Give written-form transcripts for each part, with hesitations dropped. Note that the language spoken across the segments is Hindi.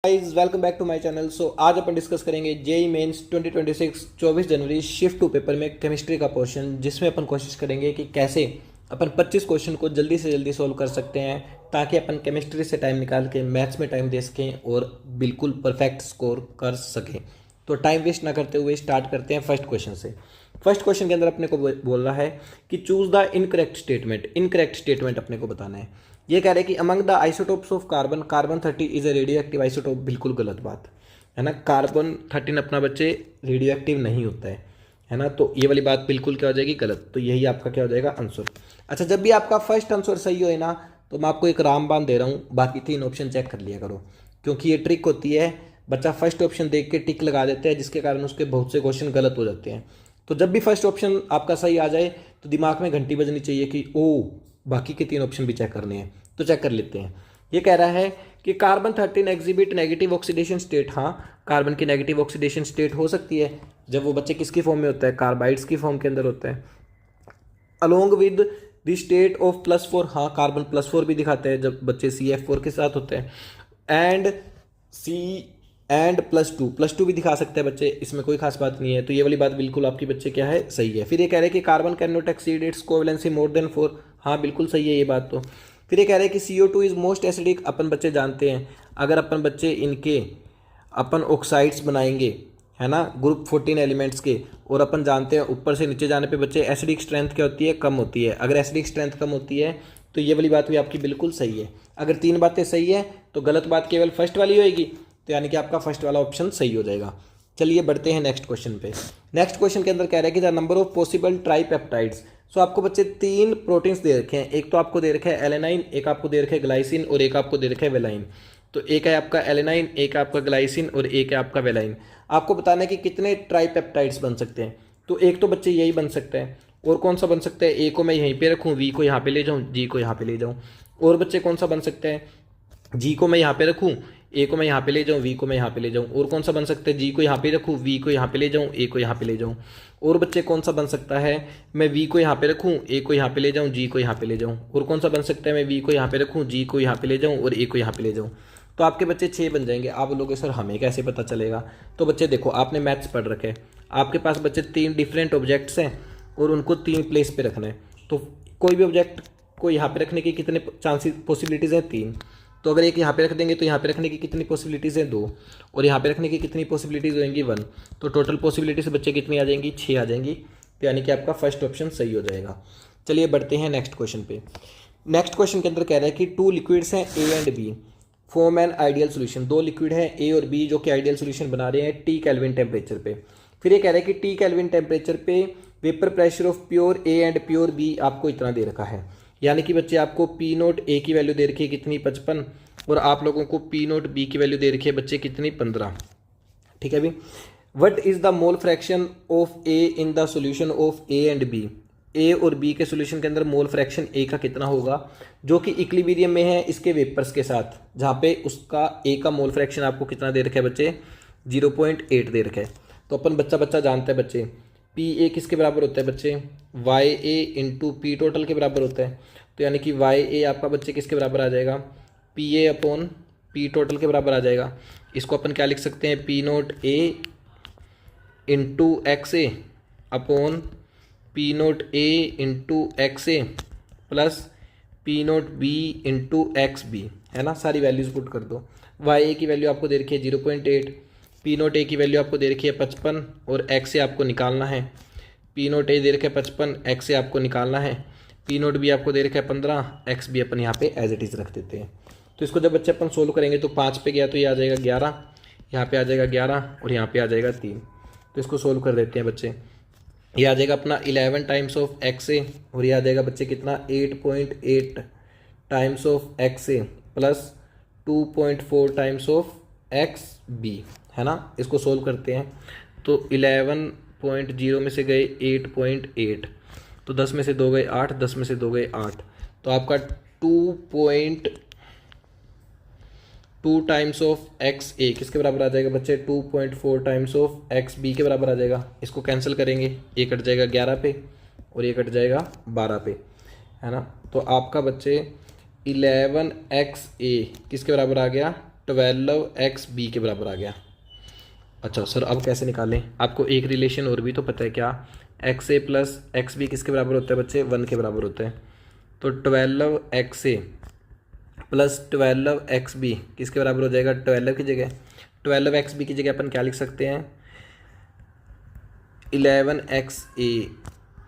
Guys welcome back to my channel. So आज अपन डिस्कस करेंगे जेई मेंस 2026 24 जनवरी शिफ्ट 2 पेपर में केमिस्ट्री का पोर्शन, जिसमें अपन कोशिश करेंगे कि कैसे अपन 25 क्वेश्चन को जल्दी से जल्दी सोल्व कर सकते हैं, ताकि अपन केमिस्ट्री से टाइम निकाल के मैथ्स में टाइम दे सकें और बिल्कुल परफेक्ट स्कोर कर सकें। तो टाइम वेस्ट ना करते हुए स्टार्ट करते हैं फर्स्ट क्वेश्चन से। फर्स्ट क्वेश्चन के अंदर अपने को बोल रहा है कि choose the incorrect statement. Incorrect statement अपने को बताना है। ये कह रहे हैं कि among the isotopes of carbon, carbon 30 is a radio active isotope. बिल्कुल गलत बात है ना। कार्बन 13 अपना बच्चे रेडियो एक्टिव नहीं होता है ना। तो ये वाली बात बिल्कुल क्या हो जाएगी, गलत। तो यही आपका क्या हो जाएगा, आंसर। अच्छा, जब भी आपका फर्स्ट आंसर सही हो ना, तो मैं आपको एक रामबाण दे रहा हूँ, बाकी 3 ऑप्शन चेक कर लिया करो, क्योंकि ये ट्रिक होती है। बच्चा फर्स्ट ऑप्शन देख के टिक लगा देते हैं, जिसके कारण उसके बहुत से क्वेश्चन गलत हो जाते हैं। तो जब भी फर्स्ट ऑप्शन आपका सही आ जाए, तो दिमाग में घंटी बजनी चाहिए कि ओ बाकी के 3 ऑप्शन भी चेक करने हैं। तो चेक कर लेते हैं। ये कह रहा है कि carbon 13 exhibit negative oxidation state. हाँ, कार्बन की नेगेटिव ऑक्सीडेशन स्टेट हो सकती है जब वो बच्चे किसकी फॉर्म में होता है, कार्बाइड्स की फॉर्म के अंदर होता है। Along with the state of +4। हाँ, कार्बन +4 भी दिखाते हैं जब बच्चे CF4 के साथ होते हैं। एंड +2 भी दिखा सकते हैं बच्चे, इसमें कोई खास बात नहीं है। तो ये वाली बात बिल्कुल आपकी बच्चे क्या है, सही है। फिर ये कह रहे हैं कि carbon can not exceed it's covalency more than 4। हाँ, बिल्कुल सही है ये बात। तो फिर ये कह रहे हैं कि CO2 इज मोस्ट एसिडिक। अपन बच्चे जानते हैं, अगर अपन बच्चे इनके अपन ऑक्साइड्स बनाएंगे, है ना, ग्रुप 14 एलिमेंट्स के, और अपन जानते हैं ऊपर से नीचे जाने पे बच्चे एसिडिक स्ट्रेंथ क्या होती है, कम होती है। अगर एसिडिक स्ट्रेंथ कम होती है तो ये वाली बात भी आपकी बिल्कुल सही है। अगर 3 बातें सही है तो गलत बात केवल फर्स्ट वाली होएगी, तो यानी कि आपका फर्स्ट वाला ऑप्शन सही हो जाएगा। चलिए बढ़ते हैं नेक्स्ट क्वेश्चन पे। नेक्स्ट क्वेश्चन के अंदर कह रहा है कि द नंबर ऑफ पॉसिबल ट्राईपेप्टाइड्स। सो आपको बच्चे 3 प्रोटीन्स दे रखे हैं। एक तो आपको दे रखा है एलेनाइन, एक आपको दे रखा है ग्लाइसिन, और एक आपको दे रखा है वेलाइन। तो एक है आपका एलेनाइन, एक है आपका ग्लाइसिन, और एक है आपका वेलाइन। आपको बताना है कि कितने ट्राईपेप्टाइड्स बन सकते हैं। तो एक तो बच्चे यही बन सकता है, और कौन सा बन सकता है, ए को मैं यहीं पे रखूँ, वी को यहाँ पे ले जाऊँ, जी को यहाँ पे ले जाऊँ। और बच्चे कौन सा बन सकता है, जी को मैं यहाँ पे रखूँ, ए को मैं यहाँ पे ले जाऊँ, वी को मैं यहाँ पे ले जाऊँ। और कौन सा बन सकता है, जी को यहाँ पे रखूँ, वी को यहाँ पे ले जाऊँ, ए को यहाँ पे ले जाऊँ। और बच्चे कौन सा बन सकता है, मैं वी को यहाँ पे रखूँ, ए को यहाँ पे ले जाऊँ, जी को यहाँ पे ले जाऊँ। और कौन सा बन सकता है, मैं वी को यहाँ पे रखूँ, जी को यहाँ पे ले जाऊँ, और ए को यहाँ पे ले जाऊँ। तो आपके बच्चे 6 बन जाएंगे। आप बोलोगे सर हमें कैसे पता चलेगा। तो बच्चे देखो, आपने मैथ्स पढ़ रखे हैं, आपके पास बच्चे 3 डिफरेंट ऑब्जेक्ट्स हैं और उनको 3 प्लेस पे रखना है। तो कोई भी ऑब्जेक्ट को यहाँ पे रखने की कितने चांसेस पॉसिबिलिटीज़ हैं, 3। तो अगर एक यहाँ पे रख देंगे तो यहाँ पे रखने की कितनी पॉसिबिलिटीज़ हैं, 2। और यहाँ पे रखने की कितनी पॉसिबिलिटीज़ होंगी, 1। तो टोटल पॉसिबिलिटीज़ बच्चे कितनी आ जाएंगी, 6 आ जाएंगी। तो यानी कि आपका फर्स्ट ऑप्शन सही हो जाएगा। चलिए बढ़ते हैं नेक्स्ट क्वेश्चन पे। नेक्स्ट क्वेश्चन के अंदर कह रहा है कि 2 लिक्विड्स हैं A and B, form an ideal solution. 2 liquid हैं A और B जो कि आइडियल सोल्यूशन बना रहे हैं T केल्विन टेम्परेचर पे। फिर ये कह रहा है कि T केल्विन टेम्परेचर पे vapour pressure of pure A and pure B आपको इतना दे रखा है। यानी कि बच्चे आपको P0 A की वैल्यू दे रखी है कितनी, 55, और आप लोगों को P0 B की वैल्यू दे रखी है बच्चे कितनी, 15। ठीक है भी। What is the mole fraction of A in the solution of A and B। ए और बी के सोल्यूशन के अंदर मोल फ्रैक्शन ए का कितना होगा, जो कि इक्विलिब्रियम में है इसके वेपर्स के साथ, जहाँ पे उसका ए का मोल फ्रैक्शन आपको कितना दे रखा है बच्चे, 0.8 दे रखा है। तो अपन बच्चा जानता है बच्चे, पी ए किसके बराबर होता है बच्चे, वाई ए इंटू पी टोटल के बराबर होता है। तो यानी कि वाई ए आपका बच्चे किसके बराबर आ जाएगा, P A upon P total के बराबर आ जाएगा। इसको अपन क्या लिख सकते हैं, P0 a into x a upon P0 A into x a plus P0 B into x b, है ना। सारी वैल्यूज़ पुट कर दो। वाई ए की वैल्यू आपको दे रखी है 0.8, P0 A की वैल्यू आपको दे रखी है 55, और एक्स से आपको निकालना है। P0 A दे रखा है 55, एक्स से आपको निकालना है। P0 B आपको दे रखा है 15, एक्स भी अपन यहाँ पे एज इट इज़ रख देते हैं। तो इसको जब बच्चे अपन सोल्व करेंगे तो 5 पे गया तो ये आ जाएगा 11, यहाँ पे आ जाएगा 11, और यहाँ पे आ जाएगा 3। तो इसको सोल्व कर देते हैं बच्चे। ये आ जाएगा अपना 11 टाइम्स ऑफ एक्स ए, और ये आ जाएगा बच्चे कितना, 8.8 times of x a plus 2.4 times of x b, है ना। इसको सोल्व करते हैं तो 11.0 में से गए 8.8, तो 10 में से 2 गए 8, 10 में से 2 गए 8। तो आपका 2 टाइम्स ऑफ एक्स ए किसके बराबर आ जाएगा बच्चे, 2.4 टाइम्स ऑफ एक्स बी के बराबर आ जाएगा। इसको कैंसिल करेंगे, ये कट जाएगा 11 पे और ये कट जाएगा 12 पे, है ना। तो आपका बच्चे 11 एक्स ए किसके बराबर आ गया, 12xb के बराबर आ गया। अच्छा सर अब कैसे निकालें? आपको एक रिलेशन और भी तो पता है क्या, x a plus x B किसके बराबर होता है बच्चे? 1 के बराबर होता है। तो 12xA प्लस 12xB किसके बराबर हो जाएगा? 12 की जगह 12xB की जगह अपन क्या लिख सकते हैं? 11xA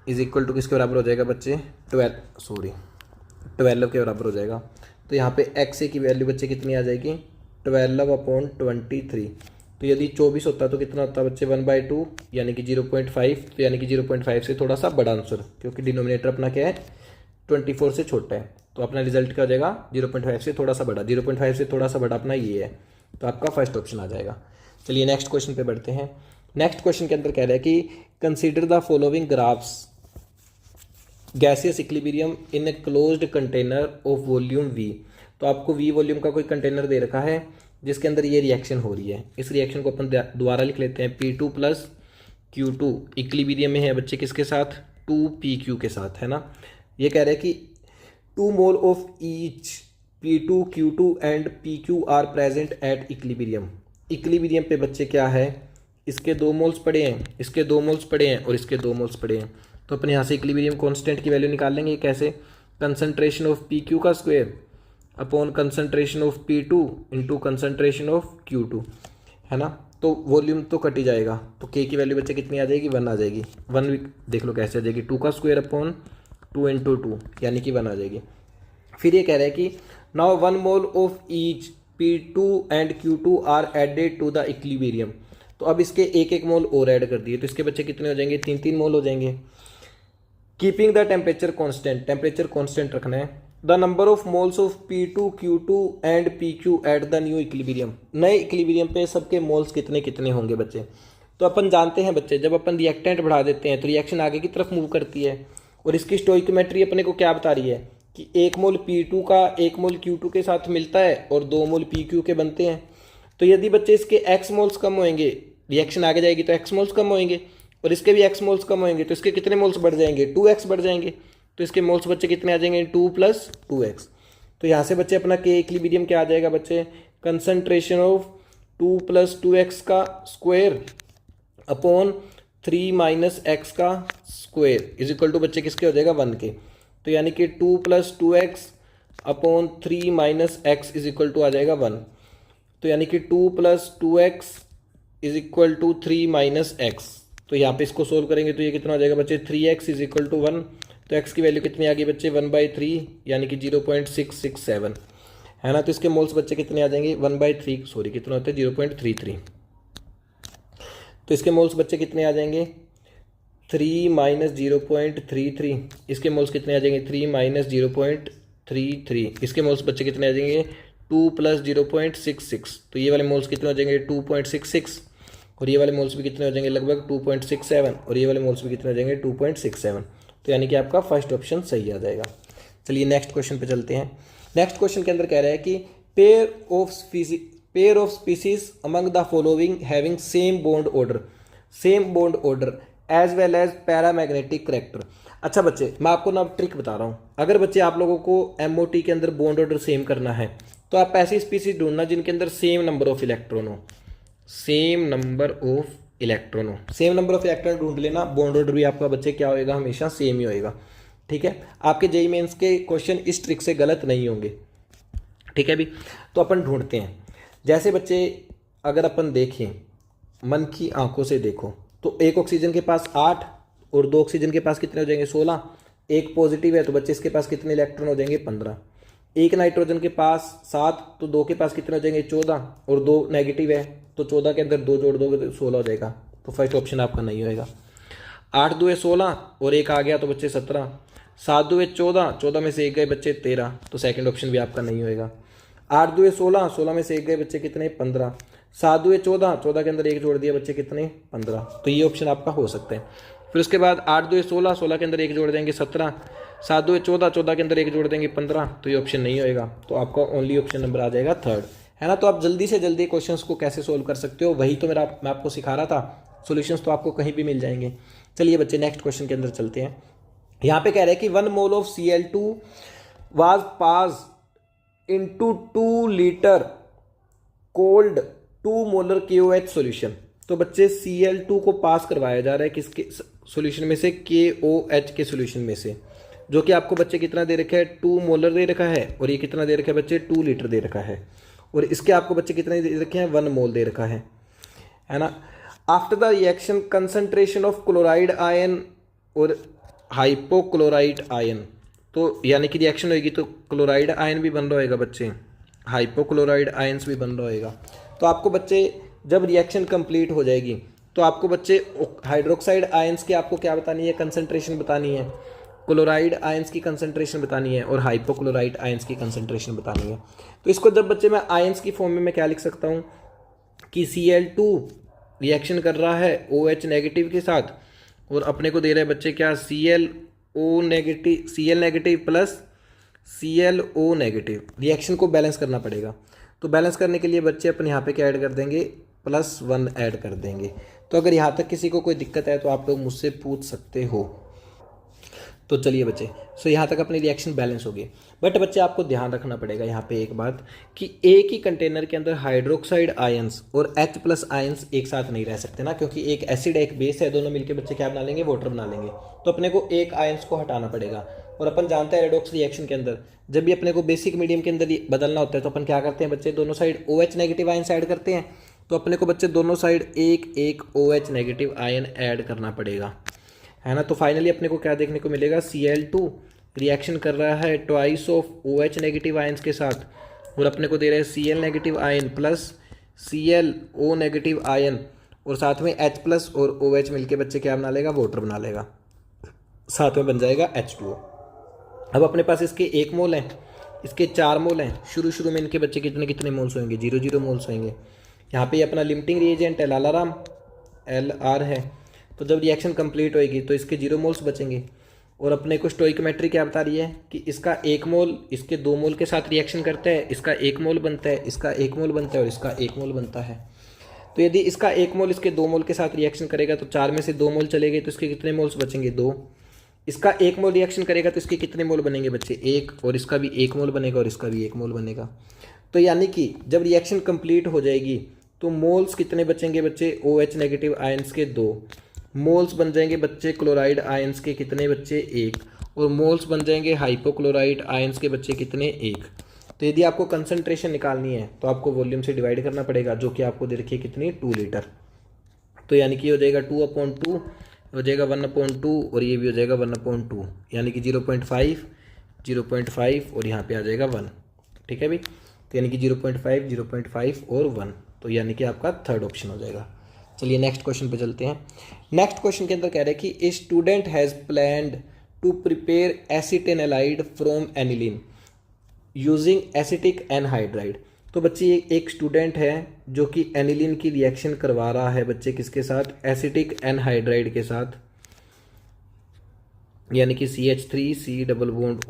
इज इक्वल टू किसके बराबर हो जाएगा बच्चे? 12 के बराबर हो जाएगा। तो यहाँ पे एक्स ए की वैल्यू बच्चे कितनी आ जाएगी? 12/23। तो यदि 24 होता तो कितना होता बच्चे? 1/2 यानी कि 0.5। तो यानी कि 0.5 से थोड़ा सा बड़ा आंसर, क्योंकि डिनोमिनेटर अपना क्या है? 24 से छोटा है। तो अपना रिजल्ट क्या हो जाएगा? 0.5 से थोड़ा सा बड़ा। 0.5 से थोड़ा सा बड़ा अपना ये है, तो आपका फर्स्ट ऑप्शन आ जाएगा। चलिए नेक्स्ट क्वेश्चन पे बढ़ते हैं। नेक्स्ट क्वेश्चन के अंदर कह रहा है कि consider the following graphs gaseous equilibrium in a closed container of volume we. तो आपको वी वॉल्यूम का कोई कंटेनर दे रखा है जिसके अंदर ये रिएक्शन हो रही है। इस रिएक्शन को अपन दोबारा लिख लेते हैं। P2 प्लस Q2 इक्विलिब्रियम में है बच्चे किसके साथ? 2PQ के साथ, है ना। ये कह रहे हैं कि 2 mole of each P2 Q2 and PQ are present at equilibrium. Equilibrium पे बच्चे क्या है? इसके 2 मोल्स पड़े हैं, इसके 2 मोल्स पड़े हैं और इसके 2 मोल्स पड़े हैं। तो अपन यहाँ से इक्विलिब्रियम कांस्टेंट की वैल्यू निकाल लेंगे। कैसे? कंसंट्रेशन ऑफ PQ का square upon concentration of P2 into concentration of Q2, है ना। तो वॉल्यूम तो कट ही जाएगा, तो K की वैल्यू बच्चे कितनी आ जाएगी? 1 आ जाएगी। 1 देख लो कैसे आ जाएगी? 2 का स्क्वायर अपॉन 2 इंटू 2 यानी कि 1 आ जाएगी। फिर ये कह रहा है कि now 1 mole of each P2 and Q2 are added to the equilibrium. तो अब इसके एक एक मोल और ऐड कर दिए, तो इसके बच्चे कितने हो जाएंगे? 3 मोल हो जाएंगे। Keeping the temperature constant, temperature constant रखना है। The number of moles of P2 Q2 and PQ at the new equilibrium. नए इक्विलिब्रियम पे सबके मोल्स कितने कितने होंगे बच्चे? तो अपन जानते हैं बच्चे, जब अपन रिएक्टेंट बढ़ा देते हैं तो रिएक्शन आगे की तरफ मूव करती है। और इसकी स्टोइकोमेट्री अपने को क्या बता रही है कि 1 मोल P2 का 1 मोल Q2 के साथ मिलता है और 2 मोल PQ के बनते हैं। तो यदि बच्चे इसके x मोल्स कम होंगे, रिएक्शन आगे जाएगी तो x मोल्स कम होंगे, और इसके भी x मोल्स कम होंगे तो इसके कितने मोल्स बढ़ जाएंगे? 2x बढ़ जाएंगे। तो इसके मोल्स बच्चे कितने आ जाएंगे? 2 + 2x। तो यहाँ से बच्चे अपना के इक्विलिब्रियम क्या आ जाएगा बच्चे? कंसंट्रेशन ऑफ 2 + 2x का स्क्वायर अपॉन 3 - x का स्क्वायर इज इक्वल टू बच्चे किसके हो जाएगा? 1 के। तो यानी कि 2 + 2x upon 3 - x is equal to आ जाएगा 1। तो यानी कि 2 + 2x is equal to 3 - x। तो यहाँ पे इसको सोल्व करेंगे तो ये कितना हो जाएगा बच्चे? 3x is equal to 1। तो x की वैल्यू कितनी आ गई बच्चे? 1/3 यानी कि 0.667, है ना। तो इसके मोल्स बच्चे कितने आ जाएंगे? 1/3 सॉरी कितना होता है? 0.33। तो इसके मोल्स बच्चे कितने आ जाएंगे? 3 - 0.33। इसके मोल्स कितने आ जाएंगे? 3 - 0.33। इसके मोल्स बच्चे कितने आ जाएंगे? 2 + 0.66। तो ये वाले मोल्स कितने हो जाएंगे? 2.66। और ये वाले मोल्स भी कितने हो जाएंगे? लगभग 2.67। और ये वाले मोल्स भी कितने हो जाएंगे? 2.67। तो यानी कि आपका फर्स्ट ऑप्शन सही आ जाएगा। चलिए नेक्स्ट क्वेश्चन पे चलते हैं। नेक्स्ट क्वेश्चन के अंदर कह रहा है कि pair of species among the following having same bond order as well as paramagnetic character. अच्छा बच्चे, मैं आपको ना ट्रिक बता रहा हूँ। अगर बच्चे आप लोगों को MOT के अंदर बॉन्ड ऑर्डर सेम करना है तो आप ऐसी स्पीसीज ढूंढना जिनके अंदर सेम नंबर ऑफ इलेक्ट्रॉन हो। सेम नंबर ऑफ इलेक्ट्रॉन ढूंढ लेना। बॉन्ड ऑर्डर भी आपका बच्चे क्या होएगा? हमेशा सेम ही होएगा। ठीक है, आपके जेईई मेंस के क्वेश्चन इस ट्रिक से गलत नहीं होंगे। ठीक है भी, तो अपन ढूंढते हैं। जैसे बच्चे अगर अपन देखें, मन की आंखों से देखो, तो एक ऑक्सीजन के पास 8 और 2 ऑक्सीजन के पास कितने हो जाएंगे? 16। एक पॉजिटिव है तो बच्चे इसके पास कितने इलेक्ट्रॉन हो जाएंगे? 15। एक नाइट्रोजन के पास 7 तो 2 के पास कितने हो जाएंगे? 14। और 2 नेगेटिव है तो 14 के अंदर 2 जोड़ दोगे तो 16 हो जाएगा। तो फर्स्ट ऑप्शन आपका नहीं होएगा। 8 × 2 = 16 और एक आ गया तो बच्चे 17। 7 × 2 = 14, 14 में से एक गए बच्चे 13। तो सेकंड ऑप्शन भी आपका नहीं होएगा। 8 × 2 = 16, 16 में से एक गए बच्चे कितने? 15। 7 × 2 = 14, 14 के अंदर एक जोड़ दिया बच्चे कितने? 15। तो ये ऑप्शन आपका हो सकता है। फिर उसके बाद 8 × 2 = 16, 16 के अंदर एक जोड़ देंगे 17। 7 × 2 = 14, 14 के अंदर एक जोड़ देंगे 15। तो ये ऑप्शन नहीं होएगा। तो आपका ओनली ऑप्शन नंबर आ जाएगा थर्ड, है ना। तो आप जल्दी से जल्दी क्वेश्चंस को कैसे सोल्व कर सकते हो वही तो मैं आपको सिखा रहा था। सॉल्यूशंस तो आपको कहीं भी मिल जाएंगे। चलिए बच्चे नेक्स्ट क्वेश्चन के अंदर चलते हैं। यहाँ पे कह रहे हैं कि 1 mole of Cl2 was pass into 2 litre cold 2 molar KOH solution. तो बच्चे Cl2 को पास करवाया जा रहा है किसके सॉल्यूशन में से, KOH के सॉल्यूशन में से, जो कि आपको बच्चे कितना दे रखा है, 2 मोलर दे रखा है, और ये कितना दे रखा है बच्चे, 2 लीटर दे रखा है, और इसके आपको बच्चे कितने दे रखे हैं, 1 मोल दे रखा है ना। After the reaction concentration of chloride ion और हाइपोक्लोराइड आयन, तो यानी कि रिएक्शन होगी तो क्लोराइड आयन भी बन रहा होगा बच्चे, हाइपोक्लोराइड आयंस भी बन रहा होगा। तो आपको बच्चे जब रिएक्शन कंप्लीट हो जाएगी तो आपको बच्चे हाइड्रोक्साइड आयंस की आपको क्या बतानी है, कंसंट्रेशन बतानी है, क्लोराइड आयंस की कंसंट्रेशन बतानी है, और हाइपोक्लोराइड आयंस की कंसंट्रेशन बतानी है। तो इसको जब बच्चे मैं आयंस की फॉर्म में मैं क्या लिख सकता हूँ कि Cl2 रिएक्शन कर रहा है OH नेगेटिव के साथ, और अपने को दे रहा है बच्चे क्या, ClO negative, Cl negative plus ClO negative. Reaction को बैलेंस करना पड़ेगा, तो बैलेंस करने के लिए बच्चे अपन यहाँ पे क्या ऐड कर देंगे, +1 ऐड कर देंगे। तो अगर यहाँ तक किसी को कोई दिक्कत है तो आप लोग मुझसे पूछ सकते हो। तो चलिए बच्चे, सो यहाँ तक अपनी रिएक्शन बैलेंस होगी। बट बच्चे आपको ध्यान रखना पड़ेगा यहाँ पे एक बात कि एक ही कंटेनर के अंदर हाइड्रोक्साइड आयंस और H+ आयंस एक साथ नहीं रह सकते ना, क्योंकि एक एसिड एक बेस है, दोनों मिलकर बच्चे क्या बना लेंगे, वाटर बना लेंगे। तो अपने को एक आयंस को हटाना पड़ेगा, और अपन जानते हैं रेडॉक्स रिएक्शन के अंदर जब भी अपने को बेसिक मीडियम के अंदर बदलना होता है तो अपन क्या करते हैं बच्चे, दोनों side OH negative ions add करते हैं। तो अपने को बच्चे दोनों साइड एक एक OH नेगेटिव आयन ऐड करना पड़ेगा, है ना। तो फाइनली अपने को क्या देखने को मिलेगा, Cl2 रिएक्शन कर रहा है twice of OH negative ions के साथ, और अपने को दे रहा है Cl negative ion plus ClO negative ion, और साथ में H+ और OH मिलके बच्चे क्या बना लेगा, वाटर बना लेगा, साथ में बन जाएगा H2O। अब अपने पास इसके 1 मोल हैं, इसके 4 मोल हैं। शुरू में इनके बच्चे कितने कितने मोल्स होंगे, 0 मोल्स होंगे। यहाँ पे अपना लिमिटिंग रिएजेंट है लालाराम, LR है। तो जब रिएक्शन कंप्लीट होएगी तो इसके 0 मोल्स बचेंगे, और अपने को स्टोइकोमेट्री क्या बता रही है कि इसका 1 मोल इसके 2 मोल के साथ रिएक्शन करता है, इसका 1 मोल बनता है, इसका 1 मोल बनता है, और इसका 1 मोल बनता है। तो यदि इसका 1 मोल इसके 2 मोल के साथ रिएक्शन करेगा तो 4 में से 2 मोल चले गए, तो इसके कितने मोल्स बचेंगे, 2। इसका 1 मोल रिएक्शन करेगा तो इसके कितने मोल बनेंगे बच्चे, 1, और इसका भी 1 मोल बनेगा, और इसका भी 1 मोल बनेगा। तो यानी कि जब रिएक्शन कंप्लीट हो जाएगी तो मोल्स कितने बचेंगे बच्चे, OH नेगेटिव आयंस के 2 मोल्स बन जाएंगे बच्चे, क्लोराइड आयंस के कितने बच्चे, 1, और मोल्स बन जाएंगे हाइपोक्लोराइड आयंस के बच्चे कितने, 1। तो यदि आपको कंसंट्रेशन निकालनी है तो आपको वॉल्यूम से डिवाइड करना पड़ेगा, जो कि आपको दे रखी है कितनी, 2 लीटर। तो यानी कि हो जाएगा 2/2, हो जाएगा 1/2, और ये भी हो जाएगा 1/2, यानी कि 0.5 0.5 और यहाँ पे आ जाएगा 1। ठीक है भाई, तो यानी कि 0.5 0.5 और 1, तो यानी कि आपका थर्ड ऑप्शन हो जाएगा। चलिए नेक्स्ट क्वेश्चन पे चलते हैं। नेक्स्ट क्वेश्चन के अंदर कह रहे हैं कि a student has planned to prepare acetanilide from aniline using acetic anhydride. तो बच्चे एक स्टूडेंट है जो कि एनिलीन की रिएक्शन करवा रहा है बच्चे किसके साथ, एसिटिक एनहाइड्राइड के साथ, यानी कि CH3 C double bond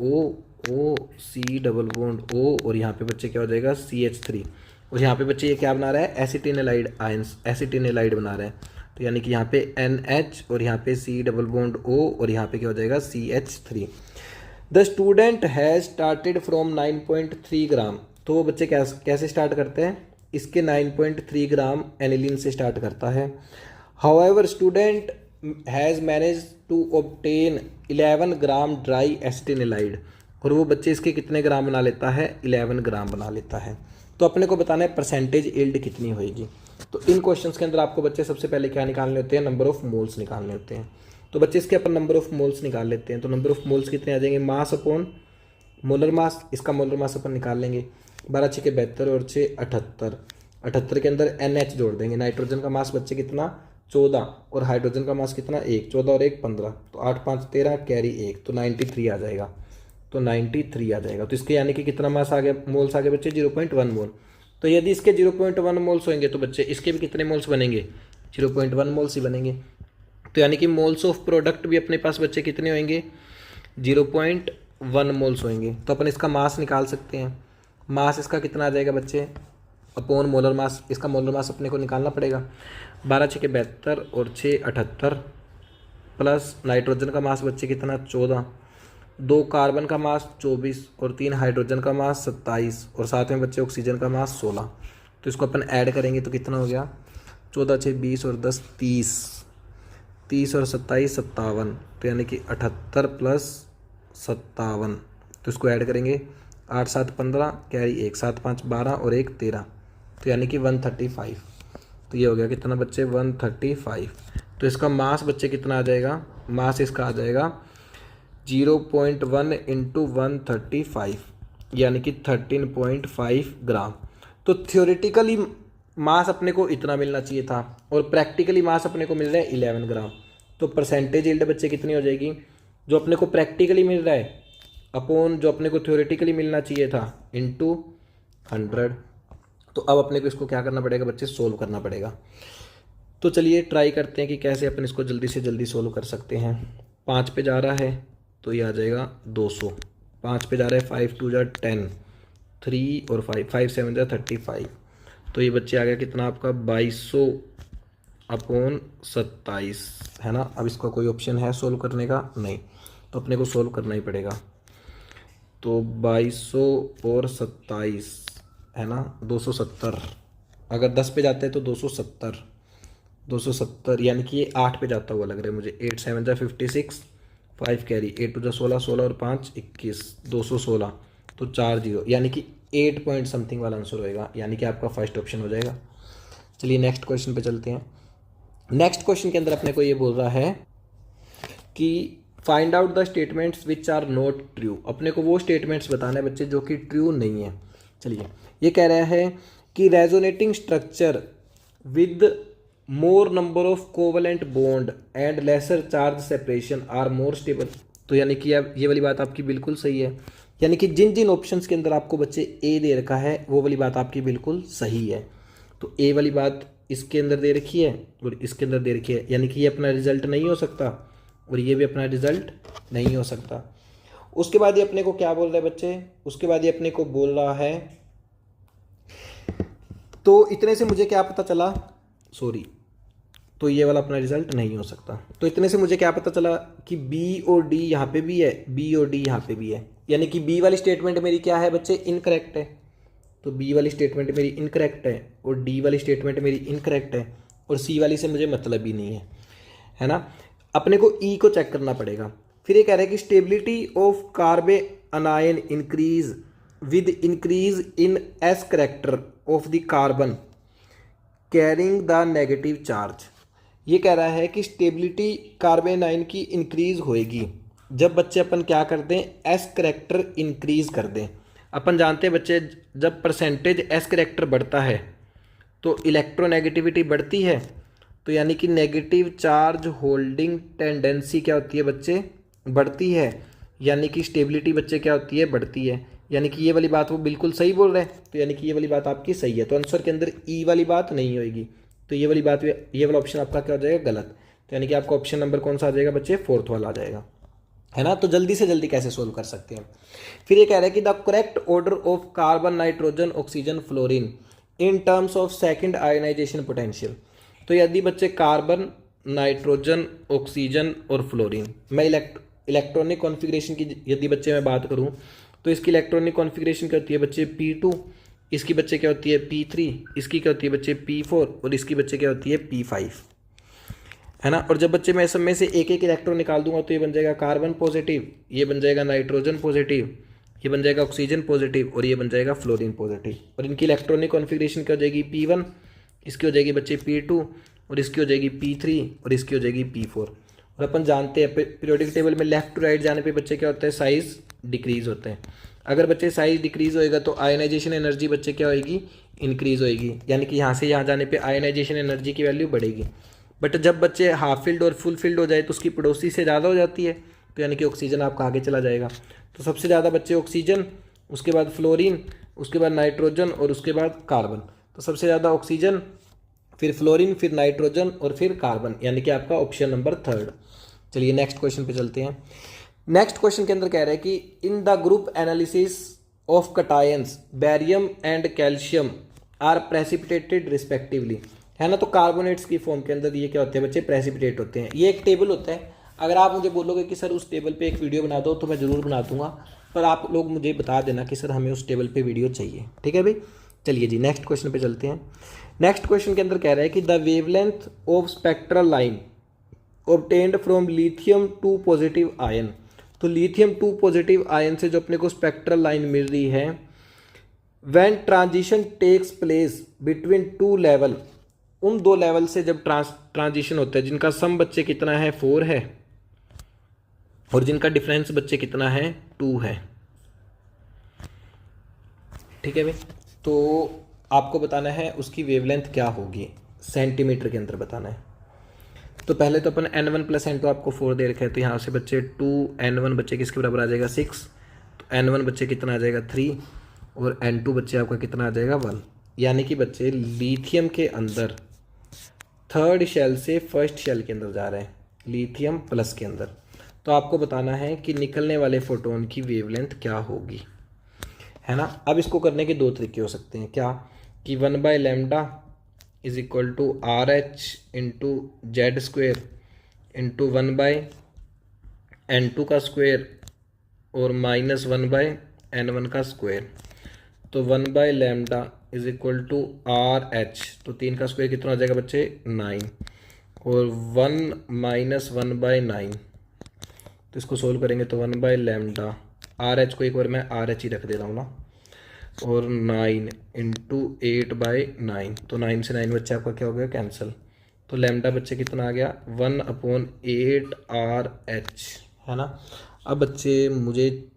O C double bond O, और यहाँ पे बच्चे क्या हो जाएगा, CH3, और यहाँ पे बच्चे ये क्या बना रहा है, एसिटिनालाइड आयंस, एसिटिनालाइड बना रहा है। तो यानी कि यहाँ पे NH और यहाँ पे C डबल बॉन्ड O, और यहाँ पे क्या हो जाएगा, CH3। The student has started from 9.3 ग्राम। तो वो बच्चे कैसे स्टार्ट करते हैं, इसके 9.3 ग्राम एनिलीन से स्टार्ट करता है। However student has manage to obtain 11 gram dry acetanilide, और वो बच्चे इसके कितने ग्राम बना लेता है, 11 ग्राम बना लेता है। तो अपने को बताना है परसेंटेज यील्ड कितनी होएगी। तो इन क्वेश्चंस के अंदर आपको बच्चे सबसे पहले क्या निकालने होते हैं, नंबर ऑफ मोल्स निकालने होते हैं। तो बच्चे इसके अपन नंबर ऑफ मोल्स निकाल लेते हैं। तो नंबर ऑफ मोल्स कितने आ जाएंगे, मास अपॉन मोलर मास, इसका मोलर मास अपन निकाल लेंगे, 12 6 72 और 6 78, 78 के अंदर NH जोड़ देंगे। नाइट्रोजन का मास बच्चे कितना, 14, और हाइड्रोजन का मास कितना, 1, 14 और 1 15, तो 8 5 13 कैरी 1, तो 93 आ जाएगा। तो 93 आ जाएगा। तो इसके यानी कि कितना मास आ गया, मोल्स आ गए बच्चे 0.1 मोल। तो यदि इसके 0.1 मोल्स होंगे तो बच्चे इसके भी कितने मोल्स बनेंगे, 0.1 मोल्स ही बनेंगे। तो यानी कि मोल्स ऑफ प्रोडक्ट भी अपने पास बच्चे कितने होंगे, 0.1 मोल्स होंगे। तो अपन इसका मास निकाल सकते हैं। मास इसका कितना आ जाएगा बच्चे, अपॉन मोलर मास, इसका मोलर मास अपने को निकालना पड़ेगा। 12 6 72 और 6 78 प्लस नाइट्रोजन का मास बच्चे कितना, 14, 2 कार्बन का मास 24 और 3 हाइड्रोजन का मास 27, और साथ में बच्चे ऑक्सीजन का मास 16। तो इसको अपन ऐड करेंगे तो कितना हो गया, 14 6 20 और 10 30, 30 और 27 57, तो यानी कि 78 प्लस 57, तो इसको ऐड करेंगे 8 7 15 कैरी 1 7 5 12 और 1 13, तो यानी कि 135। तो ये हो गया कितना बच्चे 135। तो इसका मास बच्चे कितना आ जाएगा, मास इसका आ जाएगा 0.1 इंटू 135 यानी कि 13.5 ग्राम। तो थ्योरेटिकली मास अपने को इतना मिलना चाहिए था और प्रैक्टिकली मास अपने को मिल रहा है 11 ग्राम। तो परसेंटेज यील्ड बच्चे कितनी हो जाएगी, जो अपने को प्रैक्टिकली मिल रहा है अपॉन जो अपने को थ्योरेटिकली मिलना चाहिए था इंटू 100। तो अब अपने को इसको क्या करना पड़ेगा बच्चे, सोल्व करना पड़ेगा। तो चलिए ट्राई करते हैं कि कैसे अपन इसको जल्दी से जल्दी सोल्व कर सकते हैं। 5 पे जा रहा है तो ये आ जाएगा 200, 5 पे जा रहा है 5 2 जा 10, 3 और 5 5 7 जा 35, तो ये बच्चे आ गया कितना आपका 2200 अपॉन 27, है ना। अब इसका कोई ऑप्शन है सोल्व करने का, नहीं, तो अपने को सोल्व करना ही पड़ेगा। तो 2200 और 27 है ना 270, अगर 10 पे जाते हैं तो 270 यानी कि ये 8 पे जाता हुआ लग रहा है मुझे। 8 7 जा 56, 5 कैरी 8 2 जा 16, 16 और 5 21, 216, तो 4 0 यानी कि 8 पॉइंट समथिंग वाला आंसर होएगा, यानी कि आपका फर्स्ट ऑप्शन हो जाएगा। चलिए नेक्स्ट क्वेश्चन पे चलते हैं। नेक्स्ट क्वेश्चन के अंदर अपने को ये बोल रहा है कि find out the statements which are not true. अपने को वो स्टेटमेंट्स बताना है बच्चे जो कि ट्रू नहीं है। चलिए ये कह रहा है कि resonating structure with more number of covalent bond and lesser charge separation are more stable. तो यानी कि अब ये वाली बात आपकी बिल्कुल सही है, यानी कि जिन जिन ऑप्शंस के अंदर आपको बच्चे ए दे रखा है वो वाली बात आपकी बिल्कुल सही है। तो ए वाली बात इसके अंदर दे रखी है और इसके अंदर दे रखी है, यानी कि ये अपना रिजल्ट नहीं हो सकता और ये भी अपना रिजल्ट नहीं हो सकता। उसके बाद ये अपने को क्या बोल रहा है बच्चे, उसके बाद ये अपने को बोल रहा है, तो इतने से मुझे क्या पता चला, सॉरी, तो ये वाला अपना रिजल्ट नहीं हो सकता। तो इतने से मुझे क्या पता चला कि बी और डी यहाँ पे भी है, बी और डी यहाँ पे भी है, यानी कि बी वाली स्टेटमेंट मेरी क्या है बच्चे, इनकरेक्ट है। तो बी वाली स्टेटमेंट मेरी इनकरेक्ट है और डी वाली स्टेटमेंट मेरी इनकरेक्ट है और सी वाली से मुझे मतलब ही नहीं है ना। अपने को ई को चेक करना पड़ेगा। फिर ये कह रहा है कि stability of carbanion increase with increase in S character of the carbon carrying the negative charge. ये कह रहा है कि स्टेबिलिटी कार्बन आयन की इंक्रीज होएगी जब बच्चे अपन क्या कर दें, एस करेक्टर इंक्रीज कर दें। अपन जानते हैं बच्चे जब परसेंटेज एस करेक्टर बढ़ता है तो इलेक्ट्रोनेगेटिविटी बढ़ती है, तो यानी कि नेगेटिव चार्ज होल्डिंग टेंडेंसी क्या होती है बच्चे, बढ़ती है, यानी कि स्टेबिलिटी बच्चे क्या होती है, बढ़ती है। यानी कि ये वाली बात वो बिल्कुल सही बोल रहे हैं, तो यानी कि ये वाली बात आपकी सही है। तो आंसर के अंदर ई वाली बात नहीं होगी, तो ये वाली बात, ये वाला ऑप्शन आपका क्या हो जाएगा, गलत। तो यानी कि आपका ऑप्शन नंबर कौन सा आ जाएगा बच्चे, 4th वाला आ जाएगा, है ना। तो जल्दी से जल्दी कैसे सोल्व कर सकते हैं। फिर ये कह रहा है कि the correct order of carbon nitrogen oxygen fluorine in terms of second ionization potential. तो यदि बच्चे कार्बन नाइट्रोजन ऑक्सीजन और फ्लोरीन, मैं इलेक्ट्रॉनिक कॉन्फ़िगरेशन की यदि बच्चे मैं बात करूं तो इसकी इलेक्ट्रॉनिक कॉन्फ़िगरेशन क्या होती है बच्चे, P2, इसकी बच्चे क्या होती है P3, इसकी क्या होती है बच्चे P4 और इसकी बच्चे क्या होती है P5, है ना। और जब बच्चे मैं सब में से एक एक इलेक्ट्रॉन निकाल दूंगा तो ये बन जाएगा कार्बन पॉजिटिव, ये बन जाएगा नाइट्रोजन पॉजिटिव, ये बन जाएगा ऑक्सीजन पॉजिटिव और ये बन जाएगा फ्लोरीन पॉजिटिव। और इनकी इलेक्ट्रॉनिक कॉन्फ़िगरेशन क्या हो जाएगी, P1, इसकी हो जाएगी बच्चे P2 और इसकी हो जाएगी P3 और इसकी हो जाएगी P4। और अपन जानते हैं पीरियोडिक टेबल में लेफ्ट टू राइट जाने पे बच्चे क्या होता है, साइज डिक्रीज होते हैं। अगर बच्चे साइज डिक्रीज होएगा तो आयनाइजेशन एनर्जी बच्चे क्या होएगी, इंक्रीज होएगी, यानी कि यहाँ से यहाँ जाने पे आयनाइजेशन एनर्जी की वैल्यू बढ़ेगी। बट जब बच्चे हाफ फील्ड और फुल फील्ड हो जाए तो उसकी पड़ोसी से ज़्यादा हो जाती है, तो यानी कि ऑक्सीजन आपका आगे चला जाएगा। तो सबसे ज़्यादा बच्चे ऑक्सीजन, उसके बाद फ्लोरीन, उसके बाद नाइट्रोजन और उसके बाद कार्बन। तो सबसे ज़्यादा ऑक्सीजन, फिर फ्लोरीन, फिर नाइट्रोजन और फिर कार्बन, यानी कि आपका ऑप्शन नंबर 3rd। चलिए नेक्स्ट क्वेश्चन पे चलते हैं। नेक्स्ट क्वेश्चन के अंदर कह रहा है कि in the group analysis of cations barium and calcium are precipitated respectively, है ना। तो कार्बोनेट्स की फॉर्म के अंदर ये क्या होते हैं बच्चे, प्रेसिपिटेट होते हैं। ये एक टेबल होता है, अगर आप मुझे बोलोगे कि सर उस टेबल पे एक वीडियो बना दो तो मैं ज़रूर बना दूंगा, पर आप लोग मुझे बता देना कि सर हमें उस टेबल पे वीडियो चाहिए, ठीक है भाई। चलिए जी नेक्स्ट क्वेश्चन पे चलते हैं। नेक्स्ट क्वेश्चन के अंदर कह रहा है कि the wavelength of spectral line obtained from lithium 2 positive ion. तो लिथियम 2 पॉजिटिव आयन से जो अपने को स्पेक्ट्रल लाइन मिल रही है, when transition takes place between 2 level, उन 2 लेवल से जब ट्रांजिशन होता है जिनका सम बच्चे कितना है 4 है और जिनका डिफरेंस बच्चे कितना है 2 है। ठीक है भाई, तो आपको बताना है उसकी वेवलेंथ क्या होगी, सेंटीमीटर के अंदर बताना है। तो पहले तो अपन n1 प्लस n2 आपको 4 दे रखा है, तो यहाँ से बच्चे 2n1 बच्चे किसके बराबर आ जाएगा 6, तो n1 बच्चे कितना आ जाएगा 3 और n2 बच्चे आपका कितना आ जाएगा 1। यानी कि बच्चे लिथियम के अंदर थर्ड शेल से फर्स्ट शेल के अंदर जा रहे हैं, लिथियम प्लस के अंदर। तो आपको बताना है कि निकलने वाले फोटोन की वेवलेंथ क्या होगी, है ना। अब इसको करने के 2 तरीके हो सकते हैं, क्या कि 1/λ is equal to RH into Z square into 1/n2 का स्क्वेयर और माइनस 1/n1 का स्क्वेयर। तो 1/λ इज इक्वल टू RH, तो 3 का स्क्वायर कितना हो जाएगा बच्चे 9 और 1 माइनस 1/9। तो इसको सोल्व करेंगे तो 1/λ, RH को एक बार मैं RH ही रख दे रहा हूँ ना, और 9 इंटू 8/9। तो 9 से 9 बच्चे आपका क्या हो गया कैंसिल। तो लैम्डा बच्चे कितना आ गया 1/8 RH, है ना। अब बच्चे मुझे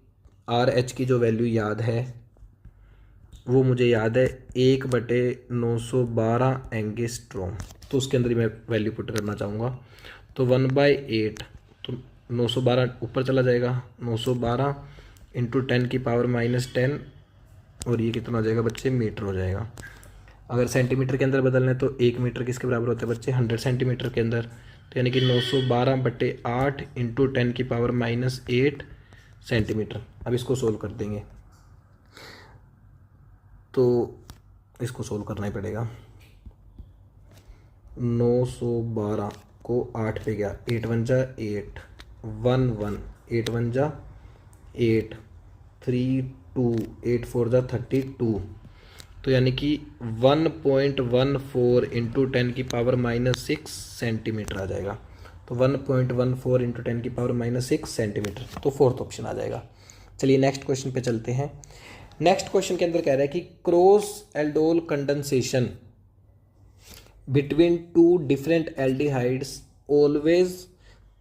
RH की जो वैल्यू याद है वो मुझे याद है 1/912 एंगस्ट्रॉम। तो उसके अंदर ही मैं वैल्यू पुट करना चाहूँगा। तो 1/8, तो 912 ऊपर चला जाएगा, 912 इंटू 10 की पावर -10 और ये कितना हो जाएगा बच्चे मीटर हो जाएगा। अगर सेंटीमीटर के अंदर बदलना है तो 1 मीटर किसके बराबर होता है बच्चे 100 सेंटीमीटर के अंदर। तो यानी कि 912/8 इंटू 10 की पावर -8 सेंटीमीटर। अब इसको सोल्व कर देंगे, तो इसको सोल्व करना ही पड़ेगा। 912 को 8 पे गया, 8 1 जा 8 1 1 8 1 जा 8 3 2 8 4 जा 32। तो यानी कि 1.14 इंटू 10 की पावर -6 सेंटीमीटर आ जाएगा। तो 1.14 इंटू 10 की पावर -6 सेंटीमीटर, तो 4th ऑप्शन आ जाएगा। चलिए नेक्स्ट क्वेश्चन पे चलते हैं। नेक्स्ट क्वेश्चन के अंदर कह रहा है कि cross aldol condensation between 2 different aldehydes always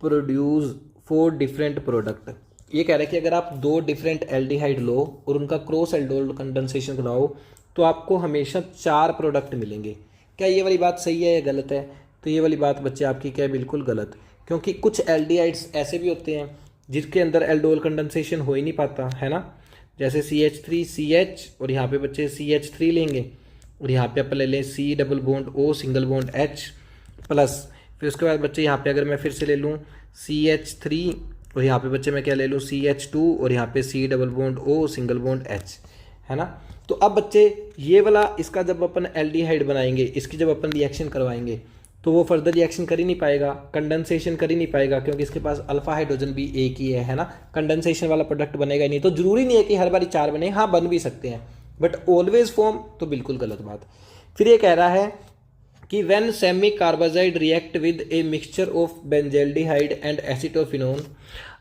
produce 4 different product. ये कह रहा है कि अगर आप 2 डिफरेंट एल्डिहाइड लो और उनका क्रॉस एल्डोल कंडेंसेशन कराओ तो आपको हमेशा 4 प्रोडक्ट मिलेंगे। क्या ये वाली बात सही है या गलत है? तो ये वाली बात बच्चे आपकी क्या है बिल्कुल गलत, क्योंकि कुछ एल्डिहाइड्स ऐसे भी होते हैं जिसके अंदर एल्डोल कंडेंसेशन हो ही नहीं पाता, है ना। जैसे CH3CH और यहाँ पे बच्चे CH3 लेंगे और यहाँ पे अपन ले लें C double bond O single bond H plus, फिर उसके बाद बच्चे यहाँ पे अगर मैं फिर से ले लूँ CH3 और यहाँ पे बच्चे मैं क्या ले लूँ CH2 और यहाँ पे C double bond O single bond H, है ना। तो अब बच्चे ये वाला इसका जब अपन एल्डिहाइड बनाएंगे, इसकी जब अपन रिएक्शन करवाएंगे तो वो फर्दर रिएक्शन कर ही नहीं पाएगा, कंडेंसेशन कर ही नहीं पाएगा, क्योंकि इसके पास अल्फा हाइड्रोजन भी एक ही है ना। कंडेंसेशन वाला प्रोडक्ट बनेगा ही नहीं। तो जरूरी नहीं है कि हर बारी 4 बने, हाँ बन भी सकते हैं, बट ऑलवेज फॉर्म तो बिल्कुल गलत बात। फिर ये कह रहा है कि when semi carbazide react with a mixture of benzaldehyde and acetophenone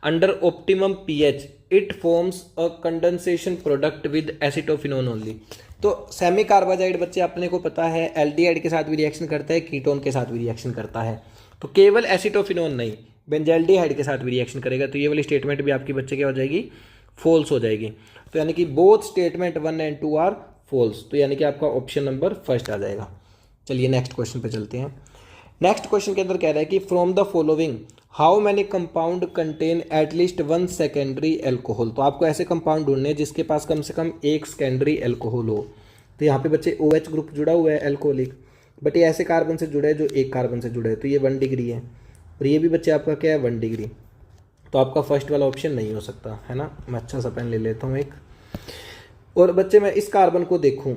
under optimum pH it forms a condensation product with acetophenone only. तो सेमी कार्बाजाइड बच्चे अपने को पता है एल्डिहाइड के साथ भी रिएक्शन करता है, कीटोन के साथ भी रिएक्शन करता है, तो केवल एसिटोफिनोन नहीं बेंजल्डिहाइड के साथ भी रिएक्शन करेगा। तो ये वाली स्टेटमेंट भी आपकी बच्चे क्या हो जाएगी फॉल्स हो जाएगी। तो यानी कि both statement 1 and 2 are false, तो यानी कि आपका ऑप्शन नंबर फर्स्ट आ जाएगा। चलिए नेक्स्ट क्वेश्चन पे चलते हैं। नेक्स्ट क्वेश्चन के अंदर कह रहा है कि from the following how many compound contain at least 1 secondary alcohol. तो आपको ऐसे कंपाउंड ढूंढने हैं जिसके पास कम से कम 1 सेकेंडरी एल्कोहल हो। तो यहाँ पे बच्चे OH ग्रुप जुड़ा हुआ है एल्कोहलिक, बट ये ऐसे कार्बन से जुड़ा है जो एक कार्बन से जुड़ा है, तो ये 1 डिग्री है और ये भी बच्चे आपका क्या है 1 डिग्री। तो आपका फर्स्ट वाला ऑप्शन नहीं हो सकता, है ना। मैं अच्छा सा पेन ले लेता हूँ एक, और बच्चे मैं इस कार्बन को देखूँ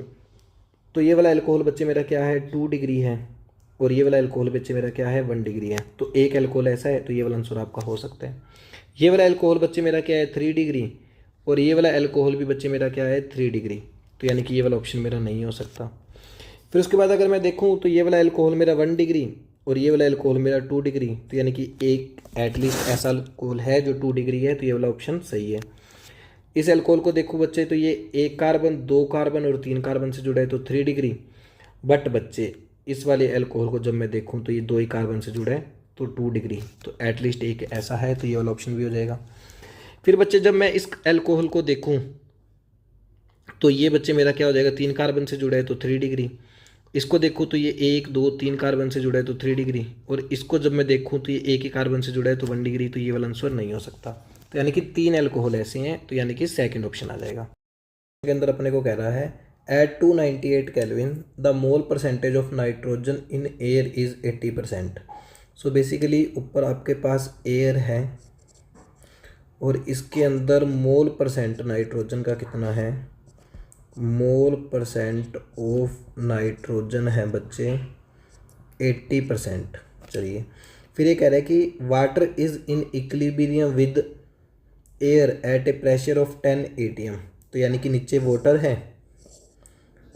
तो ये वाला एल्कोहल बच्चे मेरा क्या है 2 डिग्री है और ये वाला एल्कोहल बच्चे मेरा क्या है 1 डिग्री है। तो एक एल्कोहल ऐसा है, तो ये वाला आंसर आपका हो सकता है। ये वाला एल्कोहल बच्चे मेरा क्या है 3 डिग्री और ये वाला एल्कोहल भी बच्चे मेरा क्या है 3 डिग्री। तो तो यानी कि ये वाला ऑप्शन मेरा नहीं हो सकता। फिर उसके बाद अगर मैं देखूँ तो ये वाला एल्कोहल मेरा 1 डिग्री और ये वाला एल्कोहल मेरा 2 डिग्री, तो यानी कि एक एटलीस्ट ऐसा एल्कोहल है जो 2 डिग्री है, तो ये वाला ऑप्शन सही है। इस एल्कोहल को देखो बच्चे तो ये 1 कार्बन 2 कार्बन और 3 कार्बन से जुड़ा है तो 3 डिग्री, बट बच्चे इस वाले एल्कोहल को जब मैं देखूँ तो ये 2 ही कार्बन से जुड़ा है तो 2 डिग्री, तो एटलीस्ट एक ऐसा है, तो ये वाला ऑप्शन भी हो जाएगा। फिर बच्चे जब मैं इस एल्कोहल को देखूँ तो ये बच्चे मेरा क्या हो जाएगा, 3 कार्बन से जुड़ा है तो 3 डिग्री। इसको देखूँ तो ये 1 2 3 कार्बन से जुड़ा है तो 3 डिग्री, और इसको जब मैं देखूँ तो ये एक ही कार्बन से जुड़ा है तो 1 डिग्री, तो ये वाला आंसर नहीं हो सकता। तो यानी कि 3 एल्कोहल ऐसे हैं, तो यानी कि सेकंड ऑप्शन आ जाएगा। के अंदर अपने को कह रहा है at 298 kelvin the mole percentage of nitrogen in air is 80%। So basically ऊपर आपके पास एयर है और इसके अंदर मोल परसेंट नाइट्रोजन का कितना है, मोल परसेंट ऑफ नाइट्रोजन है बच्चे 80%। चलिए फिर ये कह रहा है कि water is in equilibrium with air at A pressure of 10 atm, तो यानी कि नीचे वाटर है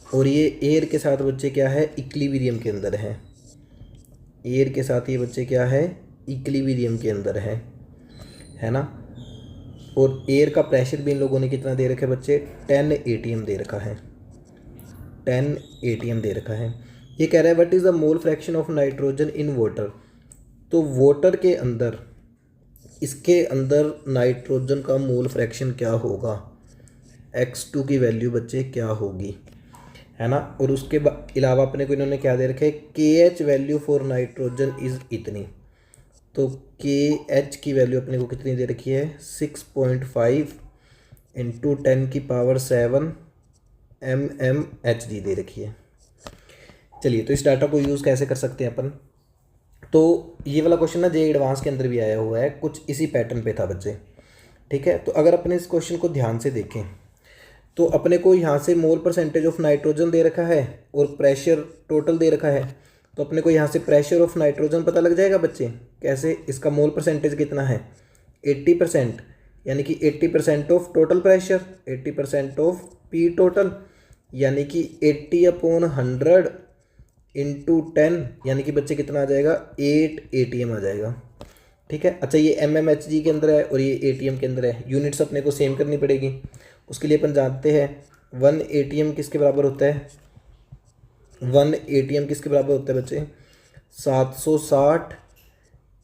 और ये एयर के साथ बच्चे क्या है, इक्विलिब्रियम के अंदर है। एयर के साथ ये बच्चे क्या है, इक्विलिब्रियम के अंदर है ना। और एयर का प्रेशर भी इन लोगों ने कितना दे रखा है बच्चे, 10 atm दे रखा है, 10 atm दे रखा है। ये कह रहा है what is the mole fraction of nitrogen in water, तो वाटर के अंदर इसके अंदर नाइट्रोजन का मोल फ्रैक्शन क्या होगा, x2 की वैल्यू बच्चे क्या होगी, है ना। और उसके अलावा अपने को इन्होंने क्या दे रखा है, KH value for nitrogen is इतनी, तो KH की वैल्यू अपने को कितनी दे रखी है, 6.5 इंटू 10⁻7 mmHg दे रखी है। चलिए तो इस डाटा को यूज़ कैसे कर सकते हैं अपन, तो ये वाला क्वेश्चन ना जे एडवांस के अंदर भी आया हुआ है, कुछ इसी पैटर्न पे था बच्चे, ठीक है। तो अगर अपने इस क्वेश्चन को ध्यान से देखें तो अपने को यहाँ से मोल परसेंटेज ऑफ नाइट्रोजन दे रखा है और प्रेशर टोटल दे रखा है, तो अपने को यहाँ से प्रेशर ऑफ नाइट्रोजन पता लग जाएगा बच्चे। कैसे, इसका मोल परसेंटेज कितना है 80%, यानी कि 80% of total pressure, 80% of P total, यानी कि 80/100 इंटू 10, यानी कि बच्चे कितना आ जाएगा, 8 atm आ जाएगा, ठीक है। अच्छा ये mmHg के अंदर है और ये atm के अंदर है, यूनिट्स अपने को सेम करनी पड़ेगी। उसके लिए अपन जानते हैं 1 atm किसके बराबर होता है, 1 atm किसके बराबर होता है बच्चे, 760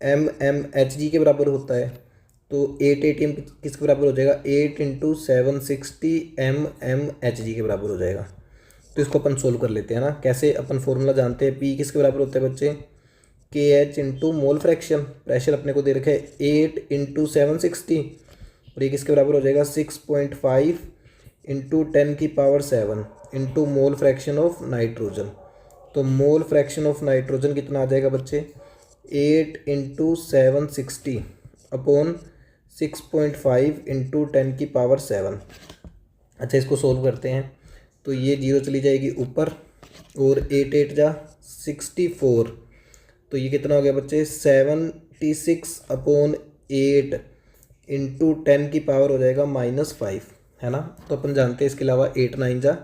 mmHg के बराबर होता है। तो 8 atm किसके बराबर हो जाएगा, 8 इंटू 760 mmHg के बराबर हो जाएगा। तो इसको अपन सोल्व कर लेते हैं ना, कैसे, अपन फॉर्मूला जानते हैं, P किसके बराबर होता है बच्चे, KH into mole fraction, pressure अपने को दे रखा है 8 इंटू 760 और ये किसके बराबर हो जाएगा 6.5 into 10⁻7 into mole fraction of nitrogen. तो मोल फ्रैक्शन ऑफ नाइट्रोजन कितना आ जाएगा बच्चे, 8 इंटू 760 अपॉन 6.5 इंटू 10⁻7। अच्छा इसको सोल्व करते हैं तो ये 0 चली जाएगी ऊपर और 8 8 जा 64, तो ये कितना हो गया बच्चे 76/8 इंटू 10 की पावर हो जाएगा -5, है ना। तो अपन जानते हैं इसके अलावा 8 9 जा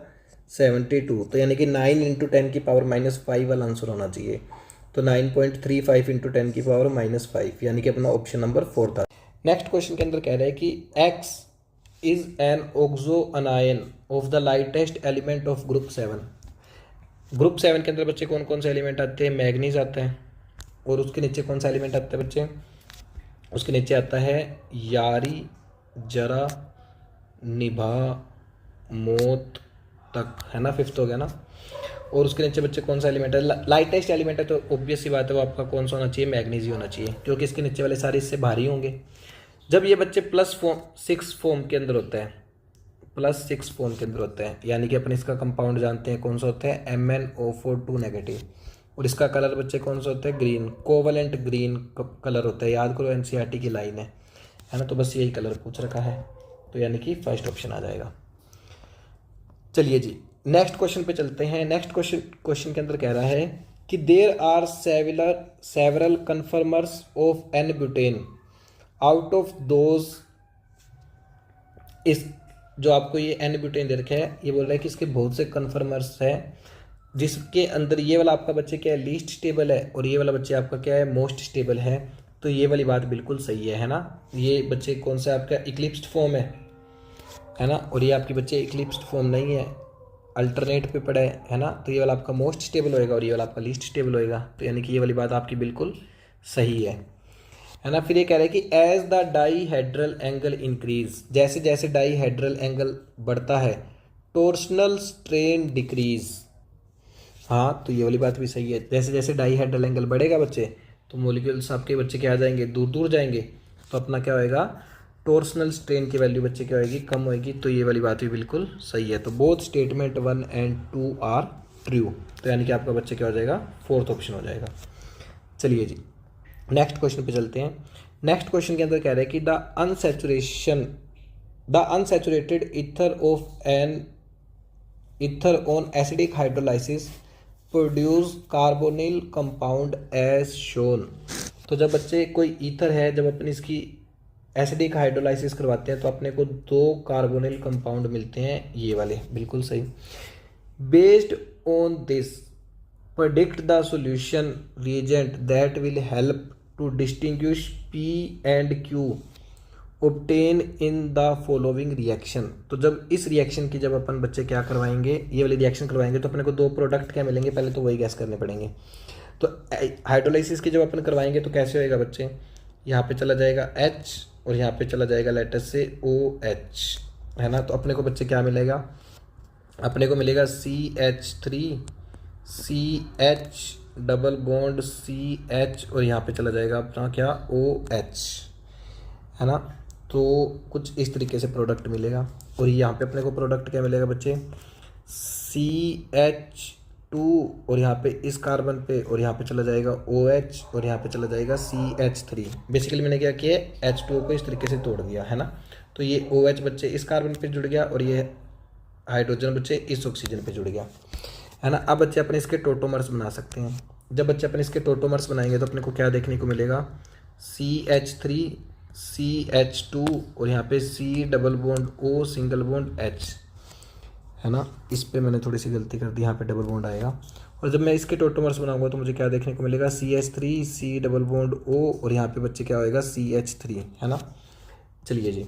72, तो यानी कि 9 इंटू 10 की पावर -5 वाला आंसर होना चाहिए। तो 9.35 इंटू 10 की पावर -5, यानी कि अपना ऑप्शन नंबर 4 था। नेक्स्ट क्वेश्चन के अंदर कह रहा है कि X is an oxo अनायन of the lightest element of group 7। Group 7 के अंदर बच्चे कौन कौन से एलिमेंट आते हैं, मैग्नीज आता है, और उसके नीचे कौन सा एलिमेंट आता है बच्चे, उसके नीचे आता है यारी, जरा, निभा, मौत तक, है ना, 5th हो गया ना। और उसके नीचे बच्चे कौन सा एलिमेंट है, लाइटेस्ट एलिमेंट है, तो ऑब्वियस सी बात है वो आपका कौन सा होना चाहिए, मैग्नीज ही होना चाहिए, क्योंकि इसके नीचे वाले सारे इससे भारी होंगे। जब ये बच्चे +6 फॉर्म के अंदर होता है, +6 फॉर्म के अंदर होता है, यानी कि अपन इसका कंपाउंड जानते हैं कौन सा होता है, MnO4 -, और इसका कलर बच्चे कौन सा होता है, ग्रीन, कोवलेंट ग्रीन कलर होता है, याद करो NCERT की लाइन है ना। तो बस यही कलर पूछ रखा है, तो यानी कि फर्स्ट ऑप्शन आ जाएगा। चलिए जी नेक्स्ट क्वेश्चन पे चलते हैं। नेक्स्ट क्वेश्चन के अंदर कह रहा है कि there are several conformers of n butane out of those इस जो आपको ये एन ब्यूटेन दे रखा है, ये बोल रहा है कि इसके बहुत से कन्फर्मर्स है जिसके अंदर ये वाला आपका बच्चे क्या है, लीस्ट स्टेबल है, और ये वाला बच्चे आपका क्या है, मोस्ट स्टेबल है। तो ये वाली बात बिल्कुल सही है ना। ये बच्चे कौन सा आपका इक्लिप्स्ड फॉर्म है ना, और ये आपके बच्चे इक्लिप्स्ड फॉर्म नहीं है, अल्टरनेट पे पड़ा है ना। तो ये वाला आपका मोस्ट स्टेबल होएगा और ये वाला आपका लीस्ट स्टेबल होएगा। तो यानी कि ये वाली बात आपकी बिल्कुल सही है ना। फिर ये कह रहा है कि as the dihedral angle increase, जैसे जैसे डाईहेड्रल एंगल बढ़ता है टोर्सनल स्ट्रेन डिक्रीज। हाँ, तो ये वाली बात भी सही है। जैसे जैसे डाईहेड्रल एंगल बढ़ेगा बच्चे, तो मोलिक्यूल्स आपके बच्चे क्या आ जाएंगे, दूर दूर जाएंगे, तो अपना क्या होएगा, टोर्सनल स्ट्रेन की वैल्यू बच्चे क्या होएगी, कम होएगी। तो ये वाली बात भी बिल्कुल सही है। तो both statement 1 and 2 are true. तो यानी कि आपका बच्चे क्या हो जाएगा, फोर्थ ऑप्शन हो जाएगा। चलिए जी, नेक्स्ट क्वेश्चन पे चलते हैं। नेक्स्ट क्वेश्चन के अंदर कह रहे हैं कि the unsaturated ether of an ether on acidic hydrolysis produce carbonyl compound as shown. तो जब बच्चे कोई ईथर है, जब अपन इसकी एसिडिक हाइड्रोलाइसिस करवाते हैं तो अपने को 2 कार्बोनिल कंपाउंड मिलते हैं, ये वाले, बिल्कुल सही। Based on this predict the solution reagent that will help to distinguish P and Q obtain in the following reaction। तो जब इस रिएक्शन की जब अपन बच्चे क्या करवाएंगे, ये वाली रिएक्शन करवाएंगे, तो अपने को 2 प्रोडक्ट क्या मिलेंगे, पहले तो वही गैस करने पड़ेंगे। तो हाइड्रोलाइसिस की जब अपन करवाएंगे तो कैसे होएगा बच्चे, यहाँ पे चला जाएगा H और यहाँ पे चला जाएगा लेटेस्ट से OH, है ना। तो अपने को बच्चे क्या मिलेगा, अपने को मिलेगा CH3 CH double bond CH और यहाँ पे चला जाएगा अपना क्या, OH, है ना। तो कुछ इस तरीके से प्रोडक्ट मिलेगा। और यहाँ पे अपने को प्रोडक्ट क्या मिलेगा बच्चे, CH2 और यहाँ पे इस कार्बन पे, और यहाँ पे चला जाएगा OH और यहाँ पे चला जाएगा CH3। बेसिकली मैंने क्या किया, H2O को इस तरीके से तोड़ दिया, है ना। तो ये OH बच्चे इस कार्बन पे जुड़ गया और ये हाइड्रोजन बच्चे इस ऑक्सीजन पे जुड़ गया, है ना। अब बच्चे अपने इसके टोटोमर्स बना सकते हैं। जब बच्चे अपने इसके टोटोमर्स बनाएंगे तो अपने को क्या देखने को मिलेगा, CH3 CH2 और यहाँ पे C double bond O single bond H, है ना। इस पे मैंने थोड़ी सी गलती कर दी, यहाँ पे डबल बॉन्ड आएगा। और जब मैं इसके टोटोमर्स बनाऊंगा तो मुझे क्या देखने को मिलेगा, CH3 C double bond O और यहाँ पे बच्चे क्या होएगा, CH3, है ना। चलिए जी,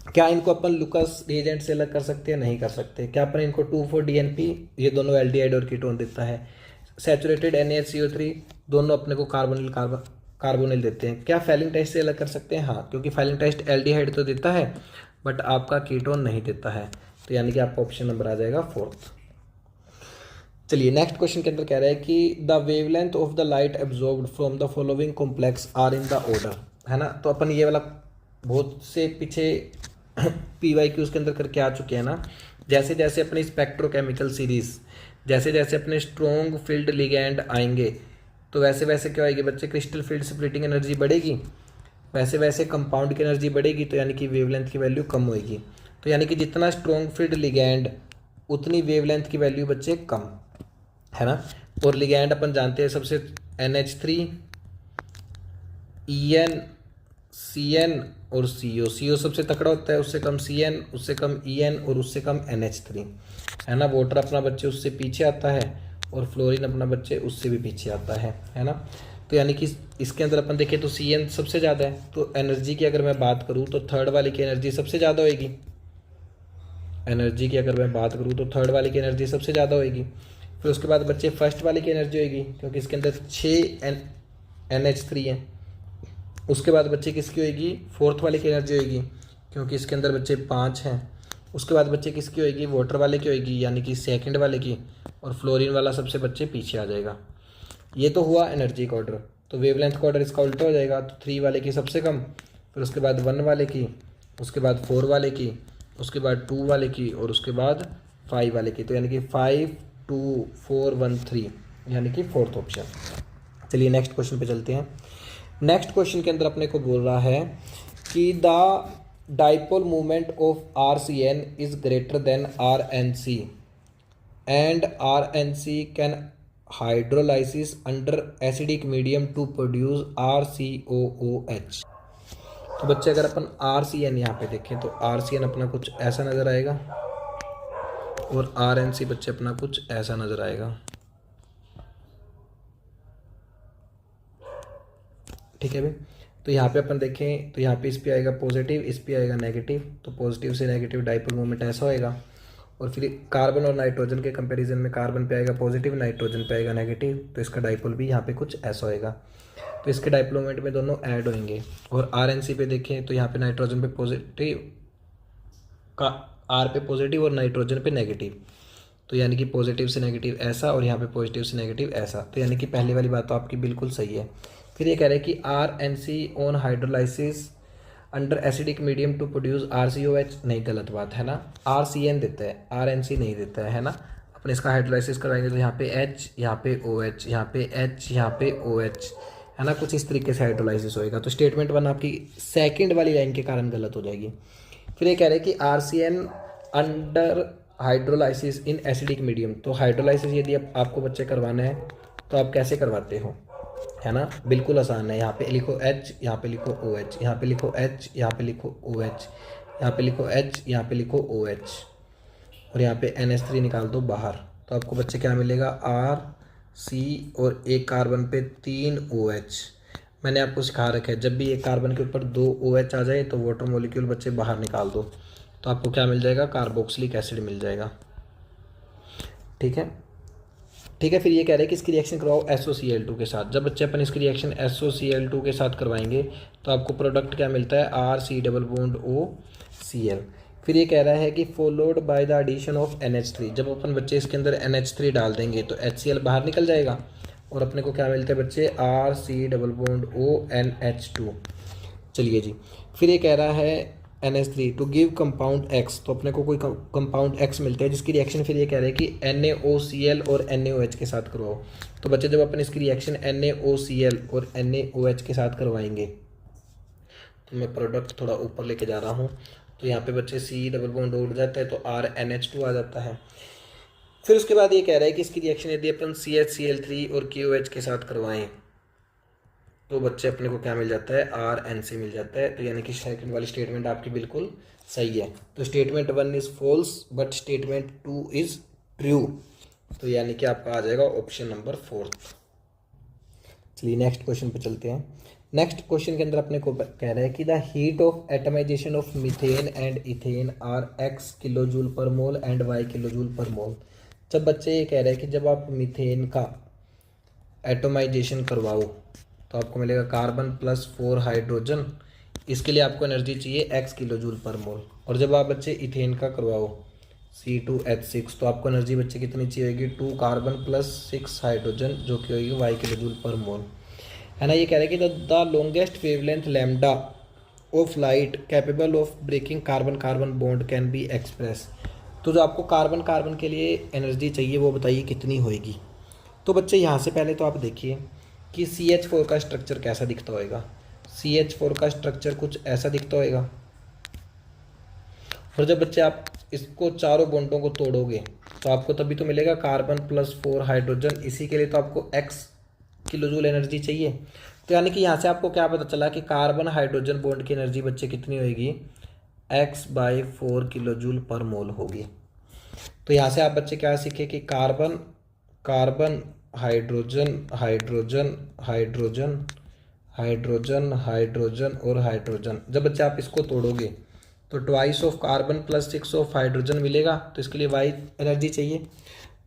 क्या इनको अपन लुकस रिएजेंट से अलग कर सकते हैं, नहीं कर सकते। क्या अपन इनको 2,4-DNP, ये दोनों एल्डिहाइड और कीटोन देता है। सैचुरेटेड NaHCO3 दोनों अपने को कार्बोनिल देते हैं। क्या फाइलिंग टेस्ट से अलग कर सकते हैं, हाँ, क्योंकि फाइलिंग टेस्ट एल्डिहाइड तो देता है बट आपका कीटोन नहीं देता है। तो यानी कि आपका ऑप्शन नंबर आ जाएगा 4th। चलिए, नेक्स्ट क्वेश्चन के अंदर कह रहा है कि the wavelength of the light absorbed from the following complex are in the order, है ना। तो अपन ये वाला बहुत से पीछे PYQs के अंदर करके आ चुके हैं ना। जैसे जैसे अपनी स्पेक्ट्रोकेमिकल सीरीज, जैसे जैसे अपने स्ट्रॉन्ग फील्ड लिगैंड आएंगे तो वैसे वैसे क्या होएगी बच्चे, क्रिस्टल फील्ड स्प्लिटिंग एनर्जी बढ़ेगी, वैसे वैसे कंपाउंड की एनर्जी बढ़ेगी। तो यानी कि वेवलेंथ की वैल्यू कम होएगी। तो यानी कि जितना स्ट्रॉन्ग फील्ड लिगैंड उतनी वेवलेंथ की वैल्यू बच्चे कम, है ना। और लिगैंड अपन जानते हैं सबसे NH3 EN CN और CO सबसे तकड़ा होता है, उससे कम CN, उससे कम EN और उससे कम NH3, है ना। वाटर अपना बच्चे उससे पीछे आता है और फ्लोरीन अपना बच्चे उससे भी पीछे आता है ना। तो यानी कि इसके अंदर अपन देखें तो CN सबसे ज़्यादा है। तो एनर्जी की अगर मैं बात करूँ तो थर्ड वाले की एनर्जी सबसे ज़्यादा होएगी। एनर्जी की अगर मैं बात करूँ तो थर्ड वाले की एनर्जी सबसे ज़्यादा होएगी। फिर उसके बाद बच्चे फर्स्ट वाले की एनर्जी होएगी क्योंकि इसके अंदर 6 NH3 है। उसके बाद बच्चे किसकी होएगी, फोर्थ वाले की एनर्जी होएगी क्योंकि इसके अंदर बच्चे 5 हैं। उसके बाद बच्चे किसकी होएगी, वाटर वाले की होएगी यानी कि सेकंड वाले की, और फ्लोरीन वाला सबसे बच्चे पीछे आ जाएगा। ये तो हुआ एनर्जी का ऑर्डर। तो वेवलेंथ का ऑर्डर इसका उल्टा हो जाएगा। तो 3 वाले की सबसे कम, फिर उसके बाद 1 वाले की, उसके बाद 4 वाले की, उसके बाद 2 वाले की और उसके बाद 5 वाले की। तो यानी कि 5 2 4 1 3 यानी कि फोर्थ ऑप्शन। चलिए नेक्स्ट क्वेश्चन पे चलते हैं। नेक्स्ट क्वेश्चन के अंदर अपने को बोल रहा है कि the dipole movement of RCN is greater than RNC and RNC can hydrolysis under acidic medium to produce RCOOH। तो बच्चे अगर अपन आर सी एन यहाँ पे देखें तो आर सी एन अपना कुछ ऐसा नज़र आएगा और आर एन सी बच्चे अपना कुछ ऐसा नज़र आएगा। ठीक है भाई। तो यहाँ पे अपन देखें तो यहाँ पे इस पे आएगा पॉजिटिव, इस पे आएगा नेगेटिव, तो पॉजिटिव से नेगेटिव डाइपोल मोमेंट ऐसा होएगा। और फिर कार्बन और नाइट्रोजन के कंपैरिजन में कार्बन पे आएगा पॉजिटिव, नाइट्रोजन पे आएगा नेगेटिव, तो इसका डाइपोल भी यहाँ पे कुछ ऐसा होएगा। तो इसके डाइपोल मोमेंट में दोनों ऐड होंगे। और आर एन सी पे देखें तो यहाँ पे नाइट्रोजन पे पॉजिटिव का आर पे पॉजिटिव और नाइट्रोजन पे नेगेटिव, तो यानी कि पॉजिटिव से नेगेटिव ऐसा और यहाँ पे पॉजिटिव से नेगेटिव ऐसा, तो यानी कि पहले वाली बात तो आपकी बिल्कुल सही है। फिर ये कह रहे हैं कि R N C on hydrolysis under acidic medium to produce R C O H, नहीं गलत बात है ना, आर सी एन देता है, आर एन सी नहीं देता है ना। अपन इसका हाइड्रोलाइसिस कराएंगे तो यहाँ पे एच, यहाँ पे ओ एच, यहाँ पे एच, यहाँ पे ओ एच, है ना, कुछ इस तरीके से हाइड्रोलाइसिस होएगा। तो स्टेटमेंट वन आपकी सेकंड वाली लाइन के कारण गलत हो जाएगी। फिर ये कह रहे हैं कि R C N under hydrolysis in acidic medium, तो हाइड्रोलाइसिस यदि आपको बच्चे करवाना है तो आप कैसे करवाते हो, है ना, बिल्कुल आसान है। यहाँ पे लिखो H, यहाँ पे लिखो OH, यहाँ पे लिखो H, यहाँ पे लिखो OH, यहाँ पे लिखो H, यहाँ पे लिखो OH, और यहाँ पे NH3 निकाल दो बाहर, तो आपको बच्चे क्या मिलेगा R C और एक कार्बन पे 3 OH। मैंने आपको सिखा रखा है जब भी एक कार्बन के ऊपर 2 OH आ जाए तो वाटर मॉलिक्यूल बच्चे बाहर निकाल दो, तो आपको क्या मिल जाएगा, कार्बोक्सिलिक एसिड मिल जाएगा। ठीक है, ठीक है। फिर ये कह रहे हैं कि इसकी रिएक्शन करवाओ SOCl2 के साथ। जब बच्चे अपन इसकी रिएक्शन SOCl2 के साथ करवाएंगे तो आपको प्रोडक्ट क्या मिलता है, RC डबल बॉन्ड OCl। फिर ये कह रहा है कि followed by the addition of NH3, जब अपन बच्चे इसके अंदर NH3 डाल देंगे तो HCl बाहर निकल जाएगा और अपने को क्या मिलता है बच्चे, RC डबल बॉन्ड ONH2। चलिए जी, फिर ये कह रहा है NH3 to give compound X, तो अपने को कोई कंपाउंड X मिलता है जिसकी रिएक्शन फिर ये कह रहे हैं कि NaOCl और NaOH के साथ करवाओ। तो बच्चे जब अपन इसकी रिएक्शन NaOCl और NaOH के साथ करवाएंगे, तो मैं प्रोडक्ट थोड़ा ऊपर लेके जा रहा हूँ, तो यहाँ पे बच्चे C डबल बॉन्ड उड़ जाता है तो RNH2 आ जाता है। फिर उसके बाद ये कह रहा है कि इसकी रिएक्शन यदि अपन CHCl3 और KOH के साथ करवाएं तो बच्चे अपने को क्या मिल जाता है, RNC मिल जाता है। तो यानी कि सेकंड वाली स्टेटमेंट आपकी बिल्कुल सही है। तो statement one is false but statement two is true, तो यानी कि आपका आ जाएगा ऑप्शन नंबर 4। चलिए नेक्स्ट क्वेश्चन पे चलते हैं। नेक्स्ट क्वेश्चन के अंदर अपने को कह रहा है कि the heat of atomization of methane and ethane are x kilo joule per mole and y kilo joule per mole. जब बच्चे ये कह रहे हैं कि जब आप मीथेन का एटोमाइजेशन करवाओ तो आपको मिलेगा कार्बन प्लस 4 हाइड्रोजन, इसके लिए आपको एनर्जी चाहिए x किलो जूल पर मोल। और जब आप बच्चे इथेन का करवाओ C2H6 तो आपको एनर्जी बच्चे कितनी चाहिए होगी, 2 कार्बन प्लस 6 हाइड्रोजन, जो कि होगी y किलो जूल पर मोल, है ना। ये कह रहे हैं कि the longest wavelength lambda of light capable of breaking carbon carbon bond can be express. तो जो आपको कार्बन कार्बन के लिए एनर्जी चाहिए वो बताइए कितनी होएगी। तो बच्चे यहाँ से पहले तो आप देखिए कि CH4 का स्ट्रक्चर कैसा दिखता होएगा। CH4 का स्ट्रक्चर कुछ ऐसा दिखता होएगा, और जब बच्चे आप इसको चारों बॉन्डों को तोड़ोगे तो आपको तभी तो मिलेगा कार्बन प्लस 4 हाइड्रोजन, इसी के लिए तो आपको x किलो जूल एनर्जी चाहिए। तो यानी कि यहाँ से आपको क्या पता चला कि कार्बन हाइड्रोजन बॉन्ड की एनर्जी बच्चे कितनी होगी, x/4 किलो जूल पर मोल होगी। तो यहाँ से आप बच्चे क्या सीखे कि carbon carbon hydrogen hydrogen hydrogen hydrogen hydrogen और हाइड्रोजन, जब बच्चे आप इसको तोड़ोगे तो twice of carbon plus 6 of hydrogen मिलेगा, तो इसके लिए वाई एनर्जी चाहिए।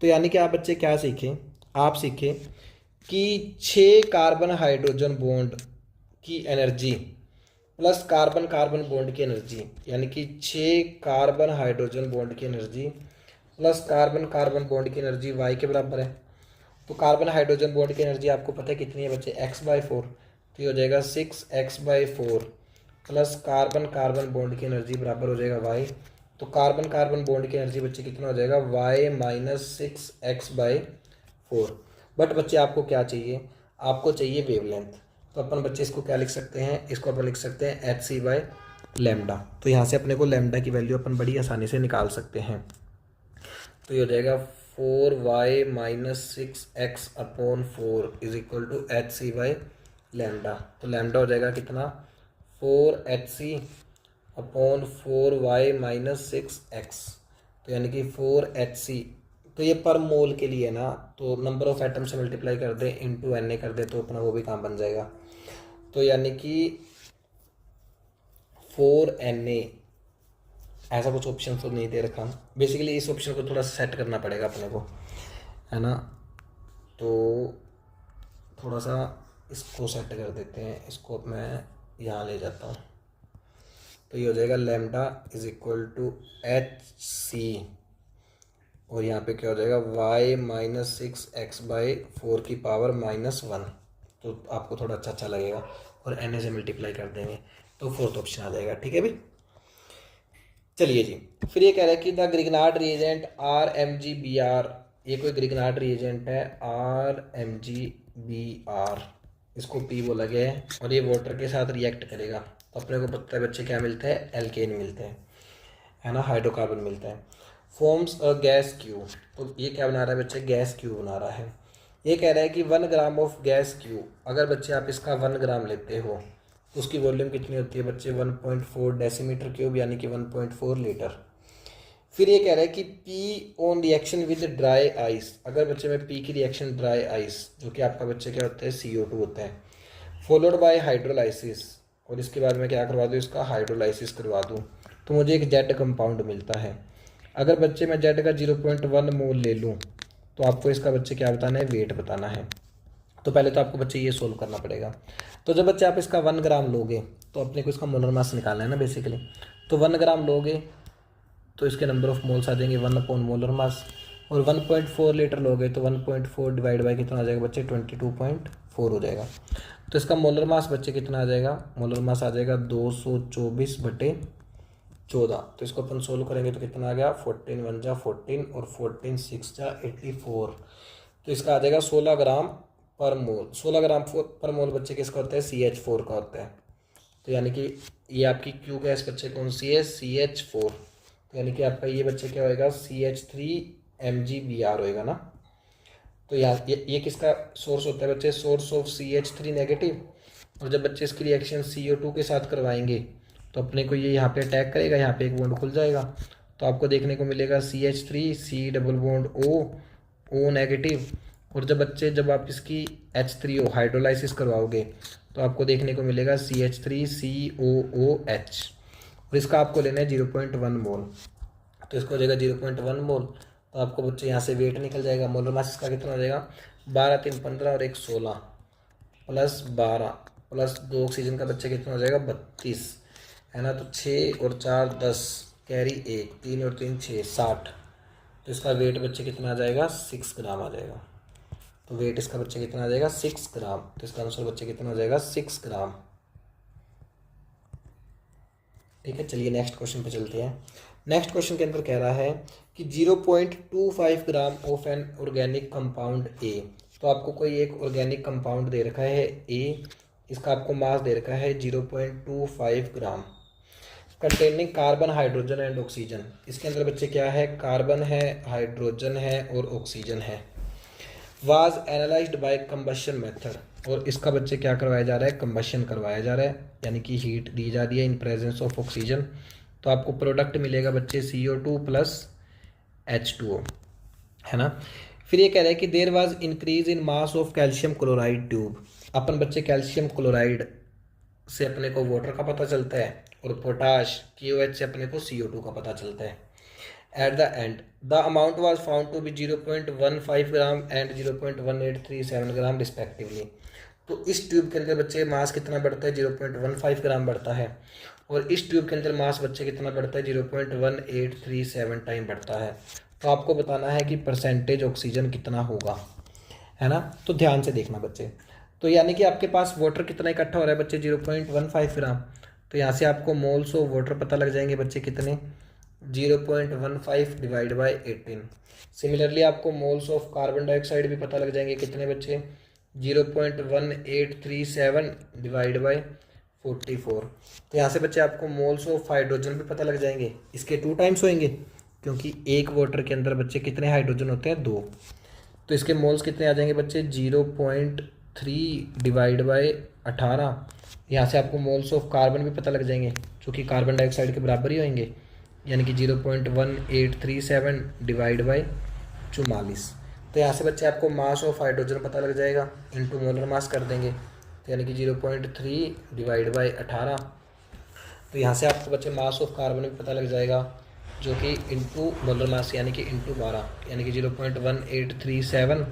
तो यानी कि आप बच्चे क्या सीखें, आप सीखें कि 6 कार्बन हाइड्रोजन बॉन्ड की energy plus carbon carbon bond की एनर्जी, यानी कि 6 कार्बन हाइड्रोजन बॉन्ड की energy plus carbon carbon bond की एनर्जी y के बराबर है। तो कार्बन हाइड्रोजन बॉन्ड की एनर्जी आपको पता है कितनी है बच्चे, x/4, तो ये हो जाएगा 6x/4 plus carbon carbon bond की एनर्जी बराबर हो जाएगा y। तो कार्बन कार्बन बॉन्ड की एनर्जी बच्चे कितना हो जाएगा, y - 6x/4। बट बच्चे आपको क्या चाहिए, आपको चाहिए वेवलेंथ। तो अपन बच्चे इसको क्या लिख सकते हैं, इसको अपन लिख सकते हैं hc/लैम्डा। तो यहाँ से अपने को लैम्डा की वैल्यू अपन बड़ी आसानी से निकाल सकते हैं। तो ये हो जाएगा 4y - 6x/4 is equal to hc/लैम्डा। तो लैम्डा हो जाएगा कितना, 4HC upon 4Y minus 6X। तो यानी कि 4HC, तो ये पर मोल के लिए ना, तो नंबर ऑफ एटम से मल्टीप्लाई कर दे इंटू Na कर दे तो अपना वो भी काम बन जाएगा। तो यानी कि 4Na, ऐसा कुछ ऑप्शन तो नहीं दे रखा, बेसिकली इस ऑप्शन को थोड़ा सेट करना पड़ेगा अपने को, है ना। तो थोड़ा सा इसको सेट कर देते हैं, इसको मैं यहाँ ले जाता हूँ। तो ये हो जाएगा lambda is equal to HC, और यहाँ पे क्या हो जाएगा y माइनस 6x बाई 4 की पावर -1। तो आपको थोड़ा अच्छा लगेगा, और Na से मल्टीप्लाई कर देंगे तो फोर्थ ऑप्शन आ जाएगा। ठीक है भाई, चलिए जी। फिर ये कह रहा है कि द ग्रिग्नार्ड रिएजेंट RMgBr, ये कोई ग्रिग्नार्ड रिएजेंट है RMgBr, इसको P बोला गया है, और ये वाटर के साथ रिएक्ट करेगा तो अपने को पता है बच्चे क्या मिलते हैं, एल्केन मिलते हैं, है ना, हाइड्रोकार्बन मिलता है। फॉर्म्स अ गैस क्यू, तो ये क्या बना रहा है बच्चे, गैस क्यू बना रहा है। ये कह रहा है कि 1 ग्राम ऑफ गैस क्यू, अगर बच्चे आप इसका 1 ग्राम लेते हो तो उसकी वॉल्यूम कितनी होती है बच्चे, 1.4 डेसीमीटर क्यूब, यानी कि 1.4 लीटर। फिर ये कह रहा है कि P on reaction with dry ice, अगर बच्चे में पी की रिएक्शन ड्राई आइस, जो कि आपका बच्चे क्या होता है, CO2 होता है, फॉलोड बाय हाइड्रोलाइसिस, और इसके बाद में क्या करवा दूँ, इसका हाइड्रोलाइसिस करवा दूँ, तो मुझे एक जेड कंपाउंड मिलता है। अगर बच्चे मैं जेड का 0.1 मोल ले लूँ तो आपको इसका बच्चे क्या बताना है, वेट बताना है। तो पहले तो आपको बच्चे ये सोल्व करना पड़ेगा। तो जब बच्चे आप इसका 1 ग्राम लोगे तो अपने को इसका मोलर मास निकालना है ना बेसिकली। तो 1 ग्राम लोगे तो इसके नंबर ऑफ मोल्स आ जाएंगे 1 अपॉन मोलर मास, और 1.4 लीटर लोगे तो 1.4 डिवाइड बाई कितना आ जाएगा बच्चे, 22.4 हो जाएगा। तो इसका मोलर मास बच्चे कितना आ जाएगा, मोलर मास आ जाएगा 224/14। तो इसको अपन सोल्व करेंगे तो कितना आ गया, 14 1 जा 14 और 14 6 जा 84। तो इसका आ जाएगा 16 ग्राम पर मोल। 16 ग्राम पर मोल बच्चे किसका होता है, CH4 का होता है। तो यानी कि ये आपकी क्यू गैस बच्चे कौन सी है, CH4। तो यानी कि आपका ये बच्चे क्या होएगा, CH3MgBr होएगा ना। तो यहाँ ये किसका सोर्स होता है बच्चे, सोर्स ऑफ CH3 नेगेटिव, और जब बच्चे इसकी रिएक्शन CO2 के साथ करवाएंगे तो अपने को ये यहाँ पे अटैक करेगा, यहाँ पे एक बॉन्ड खुल जाएगा, तो आपको देखने को मिलेगा CH3 C double bond O negative. और जब आप इसकी H3O हाइड्रोलाइसिस करवाओगे तो आपको देखने को मिलेगा CH3COOH, और इसका आपको लेना है 0.1 मोल। तो इसको हो जाएगा 0.1 मोल। तो आपको बच्चे यहाँ से वेट निकल जाएगा, मोलर मास इसका कितना हो जाएगा, 12 3 15 और 1 16 प्लस 12 प्लस 2 ऑक्सीजन का बच्चे कितना हो जाएगा 32, है ना। तो 6 और 4 10 कैरी 1 3 और 3 6 60। तो इसका वेट बच्चे कितना आ जाएगा, 6 ग्राम आ जाएगा। तो वेट इसका बच्चे कितना आ जाएगा, 6 ग्राम। तो इसका आंसर बच्चे कितना हो जाएगा, 6 ग्राम। ठीक है, चलिए नेक्स्ट क्वेश्चन पे चलते हैं। नेक्स्ट क्वेश्चन के अंदर कह रहा है कि 0.25 gram of an organic compound A. तो आपको कोई एक ऑर्गेनिक कंपाउंड दे रखा है ए, इसका आपको मास दे रखा है 0.25 gram, containing carbon hydrogen and oxygen. इसके अंदर बच्चे क्या है, कार्बन है, हाइड्रोजन है और ऑक्सीजन है। Was analysed by combustion method, और इसका बच्चे क्या करवाया जा रहा है, कंबशन करवाया जा रहा है, यानी कि हीट दी जा रही है इन प्रेजेंस ऑफ ऑक्सीजन। तो आपको प्रोडक्ट मिलेगा बच्चे CO2 प्लस H2O, है ना। फिर ये कह रहा है कि there was increase in mass of calcium chloride tube. अपन बच्चे कैल्शियम क्लोराइड से अपने को वाटर का पता चलता है, और पोटाश KOH से अपने को CO2 का पता चलता है। At the end the amount was found to be 0.15 gram and 0.1837 gram respectively. तो इस ट्यूब के अंदर बच्चे मास कितना बढ़ता है, 0.15 ग्राम बढ़ता है, और इस ट्यूब के अंदर मास बच्चे कितना बढ़ता है, 0.1837 टाइम बढ़ता है। तो आपको बताना है कि परसेंटेज ऑक्सीजन कितना होगा, है ना। तो ध्यान से देखना बच्चे। तो यानी कि आपके पास वाटर कितना इकट्ठा हो रहा है बच्चे, 0.15 ग्राम। तो यहाँ से आपको मोल्स ऑफ वाटर पता लग जाएंगे बच्चे कितने, 0.15 डिवाइड बाई 18। सिमिलरली आपको मोल्स ऑफ कार्बन डाइऑक्साइड भी पता लग जाएंगे कितने बच्चे, 0.1837 डिवाइड बाई 44। तो यहाँ से बच्चे आपको मोल्स ऑफ हाइड्रोजन भी पता लग जाएंगे, इसके 2 टाइम्स होंगे, क्योंकि एक वाटर के अंदर बच्चे कितने हाइड्रोजन होते हैं, 2। तो इसके मोल्स कितने आ जाएंगे बच्चे, 0.3 डिवाइड बाई 18, यहाँ से आपको मोल्स ऑफ कार्बन भी पता लग जाएंगे जो कि कार्बन डाइऑक्साइड के बराबर ही होंगे, यानी कि 0.1837 डिवाइड बाई 44। तो यहाँ से बच्चे आपको मास ऑफ हाइड्रोजन पता लग जाएगा, इनटू मोलर मास कर देंगे, तो यानी कि 0.3 डिवाइड बाई 18। तो यहाँ से आपको बच्चे मास ऑफ कार्बन भी पता लग जाएगा जो कि इनटू मोलर मास यानी कि इनटू 12, यानी कि 0.1837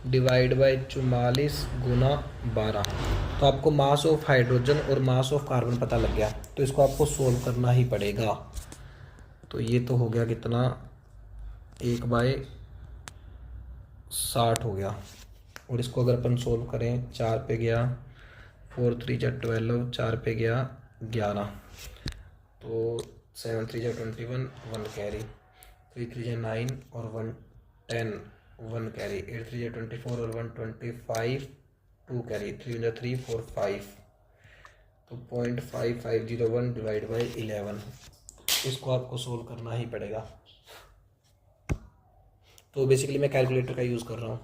डिवाइड बाई 44 गुना 12। तो आपको मास ऑफ हाइड्रोजन और मास ऑफ कार्बन पता लग गया, तो इसको आपको सोल्व करना ही पड़ेगा। तो ये तो हो गया कितना, 1/60 हो गया। और इसको अगर अपन सोल्व करें, 4 पे गया 4 3 जा 12, 4 पे गया 11, तो 7 3 जा 21, 1 कैरी, 3 3 जा 9 और 1 10, 1 कैरी, 8 3 जा 24 और 1 25, 2 कैरी, 3 जा 3 4 5, तो 0.5501 डिवाइड बाई 11। इसको आपको सोल्व करना ही पड़ेगा। तो बेसिकली मैं कैलकुलेटर का यूज़ कर रहा हूँ।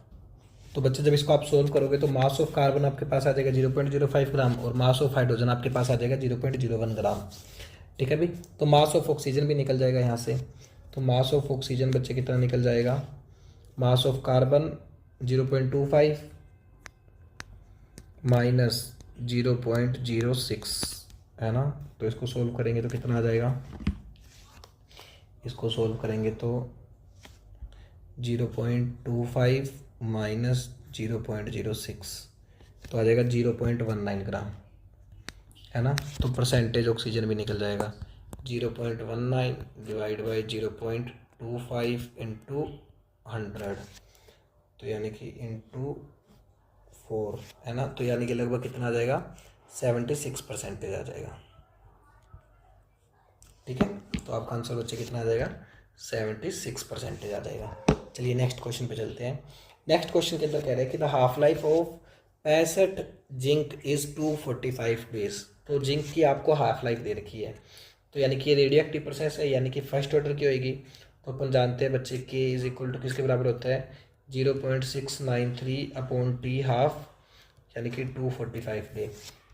तो बच्चे जब इसको आप सोल्व करोगे तो मास ऑफ कार्बन आपके पास आ जाएगा 0.05 ग्राम और मास ऑफ हाइड्रोजन आपके पास आ जाएगा 0.01 ग्राम। ठीक है भाई। तो मास ऑफ ऑक्सीजन भी निकल जाएगा यहाँ से। तो मास ऑफ ऑक्सीजन बच्चे कितना निकल जाएगा, मास ऑफ कार्बन 0.25 माइनस 0.06 है ना। तो इसको सोल्व करेंगे तो कितना आ जाएगा, इसको सोल्व करेंगे तो 0.25 माइनस 0.06 तो आ जाएगा 0.19 ग्राम, है ना। तो परसेंटेज ऑक्सीजन भी निकल जाएगा 0.19 डिवाइड बाई 0.25 इंटू 100, तो यानी कि इंटू 4, है ना। तो यानी कि लगभग कितना आ जाएगा, 76% आ जाएगा। ठीक है। तो आपका आंसर बच्चे कितना आ जाएगा, 76% आ जाएगा। चलिए नेक्स्ट क्वेश्चन पे चलते हैं। नेक्स्ट क्वेश्चन के अंदर कह रहे हैं कि the half life of 65 zinc is 245 days. तो जिंक की आपको हाफ लाइफ दे रखी है, तो यानी कि ये रेडियो एक्टिव प्रोसेस है, यानी कि फर्स्ट ऑर्डर की होएगी। तो अपन जानते हैं बच्चे के इज इक्वल टू किसके बराबर होता है, 0.693 अपॉन टी हाफ, यानी कि 245 डे।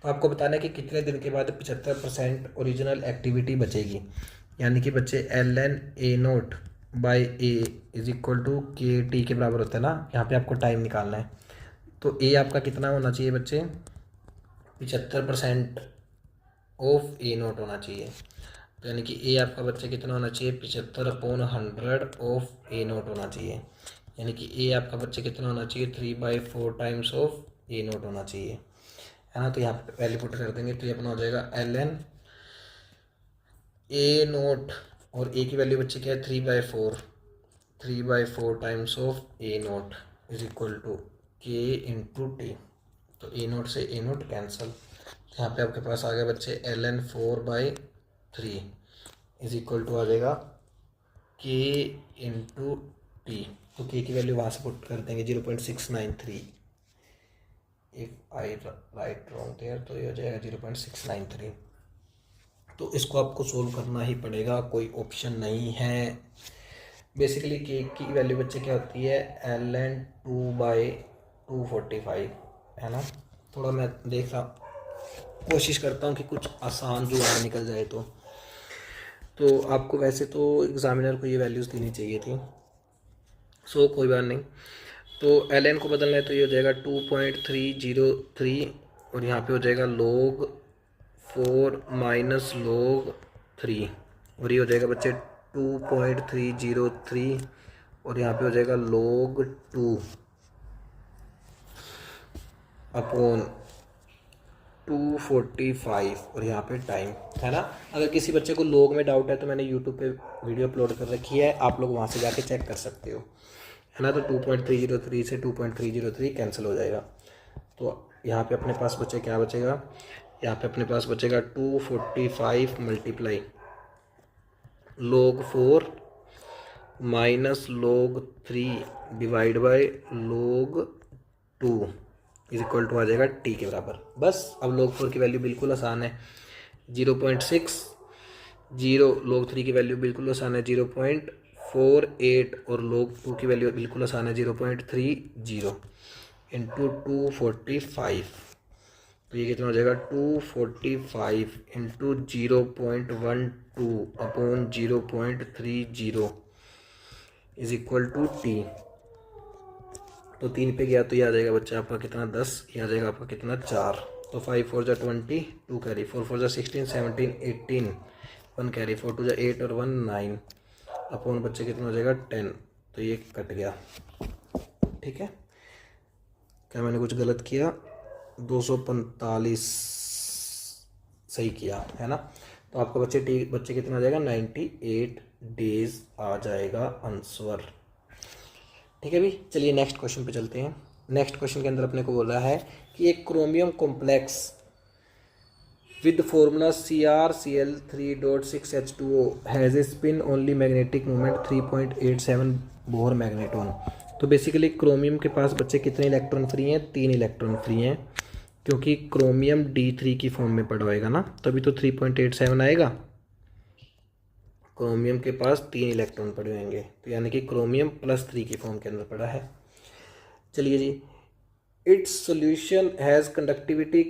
तो आपको बताना है कि कितने दिन के बाद 75% ओरिजिनल एक्टिविटी बचेगी, यानी कि बच्चे ln A0/A is equal to KT के बराबर होता है ना। यहाँ पे आपको टाइम निकालना है। तो A आपका कितना होना चाहिए बच्चे, 75% ऑफ A0 होना चाहिए। तो यानी कि A आपका बच्चे कितना होना चाहिए, 75/100 ऑफ A0 होना चाहिए, यानी कि A आपका बच्चे कितना होना चाहिए, 3/4 टाइम्स ऑफ A0 होना चाहिए, है ना। तो यहाँ पे वैल्यू पुट कर देंगे तो ये अपना हो जाएगा ln A0 और A की वैल्यू बच्चे क्या है, 3/4 times of A0 is equal to K into T. तो A0 से A0 कैंसिल, यहाँ पे आपके पास आ गया बच्चे ln 4/3 इज इक्वल टू आ जाएगा K इंटू टी। तो K की वैल्यू वहाँ से पुट कर देंगे 0.693, if I write wrong there, तो ये हो जाएगा 0.693। तो इसको आपको सोल्व करना ही पड़ेगा, कोई ऑप्शन नहीं है। बेसिकली के की वैल्यू बच्चे क्या होती है, ln 2/245, है ना। थोड़ा मैं कोशिश करता हूँ कि कुछ आसान जुगाड़ निकल जाए। तो आपको वैसे तो एग्जामिनर को ये वैल्यूज़ देनी चाहिए थी, सो कोई बात नहीं। तो ln को बदलना है तो ये हो जाएगा 2.303 और यहाँ पे हो जाएगा log 4 माइनस log 3 और ये हो जाएगा बच्चे 2.303 और यहाँ पे हो जाएगा log 2 अपॉन 245 और यहाँ पे टाइम, है ना। अगर किसी बच्चे को log में डाउट है तो मैंने यूट्यूब पे वीडियो अपलोड कर रखी है, आप लोग वहाँ से जाके चेक कर सकते हो, है ना। तो 2.303 से 2.303 कैंसिल हो जाएगा। तो यहाँ पे अपने पास बचे क्या बचेगा, यहाँ पे अपने पास बचेगा 245 multiply log 4 minus log 3 divide by log 2 is equal to आ जाएगा टी के बराबर। बस अब log 4 की वैल्यू बिल्कुल आसान है 0.60, log 3 की वैल्यू बिल्कुल आसान है 0.48 और log 2 की वैल्यू बिल्कुल आसान है 0.30 इंटू 245, तो ये कितना हो जाएगा 245 into 0.12 upon 0.30 is equal to T. तो 3 पे गया तो ये आ जाएगा बच्चा आपका कितना 10, ये आ जाएगा आपका कितना 4। तो 5 4 जा 20, 2 कैरी, 4 4 जा 16 17 18, 1 कैरी, 4 2 जा 8 और 1 9 अपॉन बच्चे कितना हो जाएगा 10। तो ये कट गया। ठीक है, क्या मैंने कुछ गलत किया? 245 सही किया है ना। तो आपका बच्चे कितना आ जाएगा 98 डेज आ जाएगा आंसर। ठीक है भी, चलिए नेक्स्ट क्वेश्चन पे चलते हैं। नेक्स्ट क्वेश्चन के अंदर अपने को बोला है कि एक chromium complex with formula CrCl3.6H2O has a spin only magnetic moment 3.87 Bohr magneton. तो बेसिकली क्रोमियम के पास बच्चे कितने इलेक्ट्रॉन फ्री हैं? 3 इलेक्ट्रॉन फ्री हैं, क्योंकि क्रोमियम D3 की फॉर्म में पड़ा होएगा ना, तभी तो 3.87 आएगा। क्रोमियम के पास 3 इलेक्ट्रॉन पड़े होंगे, तो यानी कि क्रोमियम +3 की फॉर्म के अंदर पड़ा है। चलिए जी, its solution has conductivity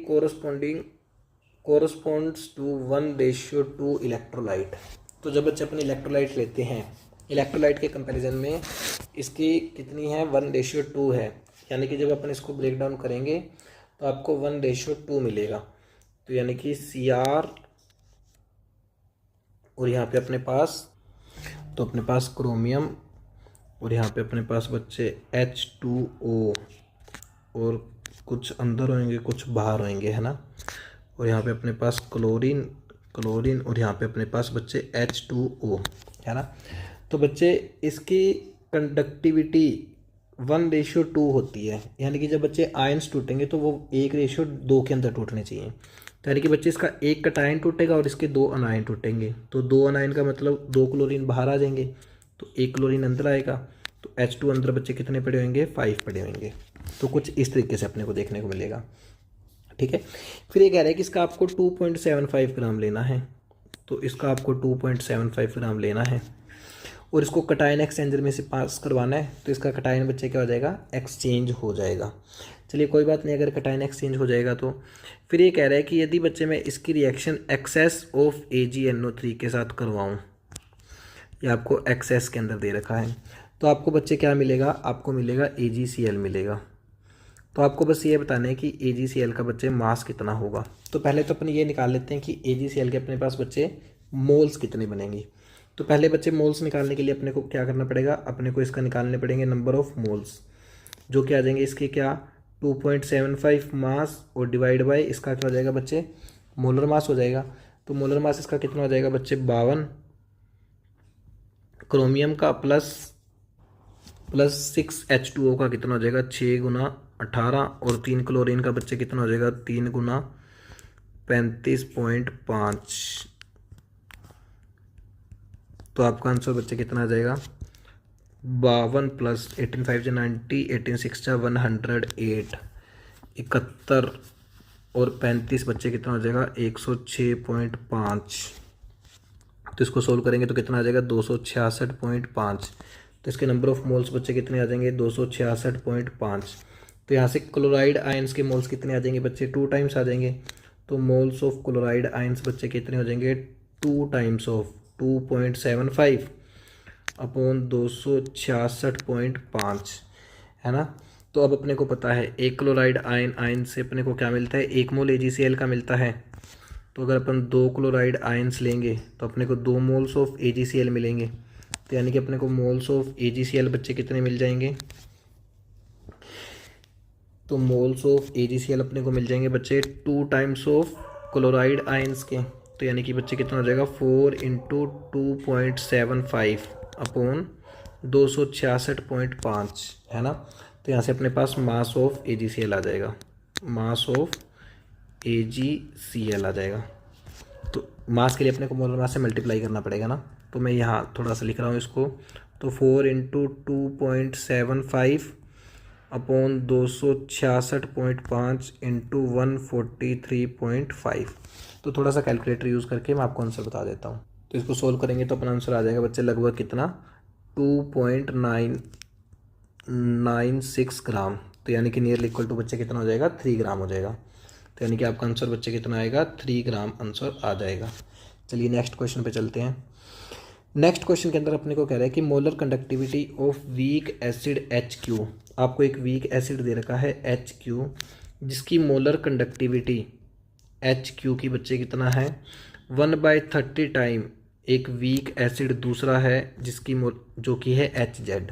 corresponds to 1:2 electrolyte. तो जब बच्चे अपने इलेक्ट्रोलाइट लेते हैं, इलेक्ट्रोलाइट के कंपैरिजन में इसकी कितनी है 1:2 है, यानी कि जब अपन इसको ब्रेक डाउन करेंगे तो आपको 1:2 मिलेगा। तो यानी कि Cr और यहाँ पे अपने पास क्रोमियम और यहाँ पे अपने पास बच्चे H2O और कुछ अंदर होंगे कुछ बाहर होंगे, है ना। और यहाँ पे अपने पास क्लोरीन और यहाँ पे अपने पास बच्चे H2O, है ना। तो बच्चे इसकी कंडक्टिविटी 1:2 होती है, यानी कि जब बच्चे आयंस टूटेंगे तो वो 1:2 के अंदर टूटने चाहिए। तो यानी कि बच्चे इसका एक कटायन टूटेगा और इसके 2 अनायन टूटेंगे। तो 2 अनायन का मतलब 2 क्लोरीन बाहर आ जाएंगे, तो 1 क्लोरीन अंदर आएगा। तो H2 अंदर बच्चे कितने पड़े होंगे? 5 पड़े होंगे। तो कुछ इस तरीके से अपने को देखने को मिलेगा। ठीक है, फिर ये कह रहा है कि इसका आपको 2.75 ग्राम लेना है। तो इसका आपको 2.75 ग्राम लेना है और इसको कटायन एक्सचेंजर में से पास करवाना है। तो इसका कटायन बच्चे क्या हो जाएगा? एक्सचेंज हो जाएगा। चलिए कोई बात नहीं, अगर कटायन एक्सचेंज हो जाएगा तो फिर ये कह रहा है कि यदि बच्चे मैं इसकी रिएक्शन एक्सेस ऑफ AgNO3 के साथ करवाऊँ, या आपको एक्सेस के अंदर दे रखा है, तो आपको बच्चे क्या मिलेगा? आपको मिलेगा AgCl मिलेगा। तो आपको बस ये बताना है कि AgCl का बच्चे मास कितना होगा। तो पहले तो अपन ये निकाल लेते हैं कि AgCl के अपने पास बच्चे मोल्स कितने बनेंगे। तो पहले बच्चे मोल्स निकालने के लिए अपने को क्या करना पड़ेगा? अपने को इसका निकालने पड़ेंगे नंबर ऑफ मोल्स, जो कि आ जाएंगे इसके क्या 2.75 मास और डिवाइड बाय इसका क्या हो जाएगा बच्चे? मोलर मास हो जाएगा। तो मोलर मास इसका कितना हो जाएगा बच्चे? 52। क्रोमियम का प्लस 6H2O का कितना हो जाएगा? 6 × 18 और 3 क्लोरीन का बच्चे कितना हो जाएगा? 3 × 35.5। तो आपका आंसर बच्चे कितना आ जाएगा? 52 प्लस 18 5 जा 90, 18 6 जा 108, 71 और 35 बच्चे कितना हो जाएगा? 106.5। तो इसको सोल्व करेंगे तो कितना आ जाएगा? 266.5। तो इसके नंबर ऑफ मोल्स बच्चे कितने आ जाएंगे? 266.5। तो यहाँ से क्लोराइड आयंस के मोल्स कितने आ जाएंगे बच्चे? 2 टाइम्स आ जाएंगे। तो मोल्स ऑफ क्लोराइड आयंस बच्चे कितने हो जाएंगे? 2 टाइम्स ऑफ 2.75 अपॉन 266.5, है ना। तो अब अपने को पता है एक क्लोराइड आयन से अपने को क्या मिलता है? 1 मोल AgCl का मिलता है। तो अगर अपन 2 क्लोराइड आयंस लेंगे तो अपने को 2 मोल्स ऑफ AgCl मिलेंगे। तो यानी कि अपने को मोल्स ऑफ AgCl बच्चे कितने मिल जाएंगे? तो मोल्स ऑफ AgCl अपने को मिल जाएंगे बच्चे 2 टाइम्स ऑफ क्लोराइड आयंस के। तो यानी कि बच्चे कितना हो जाएगा? 4 × 2.75 अपॉन 266.5, है ना। तो यहाँ से अपने पास मास ऑफ AgCl आ जाएगा, मास ऑफ AgCl आ जाएगा। तो मास के लिए अपने को मोलर मास से मल्टीप्लाई करना पड़ेगा ना। तो मैं यहाँ थोड़ा सा लिख रहा हूँ इसको। तो 4 × 2.75 अपॉन 266.5 इंटू 143.5। तो थोड़ा सा कैलकुलेटर यूज़ करके मैं आपको आंसर बता देता हूँ। तो इसको सोल्व करेंगे तो अपना आंसर आ जाएगा बच्चे लगभग कितना? 2.996 ग्राम। तो यानी कि नियरली इक्वल टू बच्चे कितना हो जाएगा? 3 ग्राम हो जाएगा। तो यानी कि आपका आंसर बच्चे कितना आएगा, 3 ग्राम आंसर आ जाएगा। चलिए नेक्स्ट क्वेश्चन पे चलते हैं। नेक्स्ट क्वेश्चन के अंदर अपने को कह रहा है कि molar conductivity of weak acid HQ। आपको एक वीक एसिड दे रखा है HQ, जिसकी मोलर कंडक्टिविटी HQ की बच्चे कितना है, 1/30 टाइम एक वीक एसिड दूसरा है जिसकी जो कि है HZ।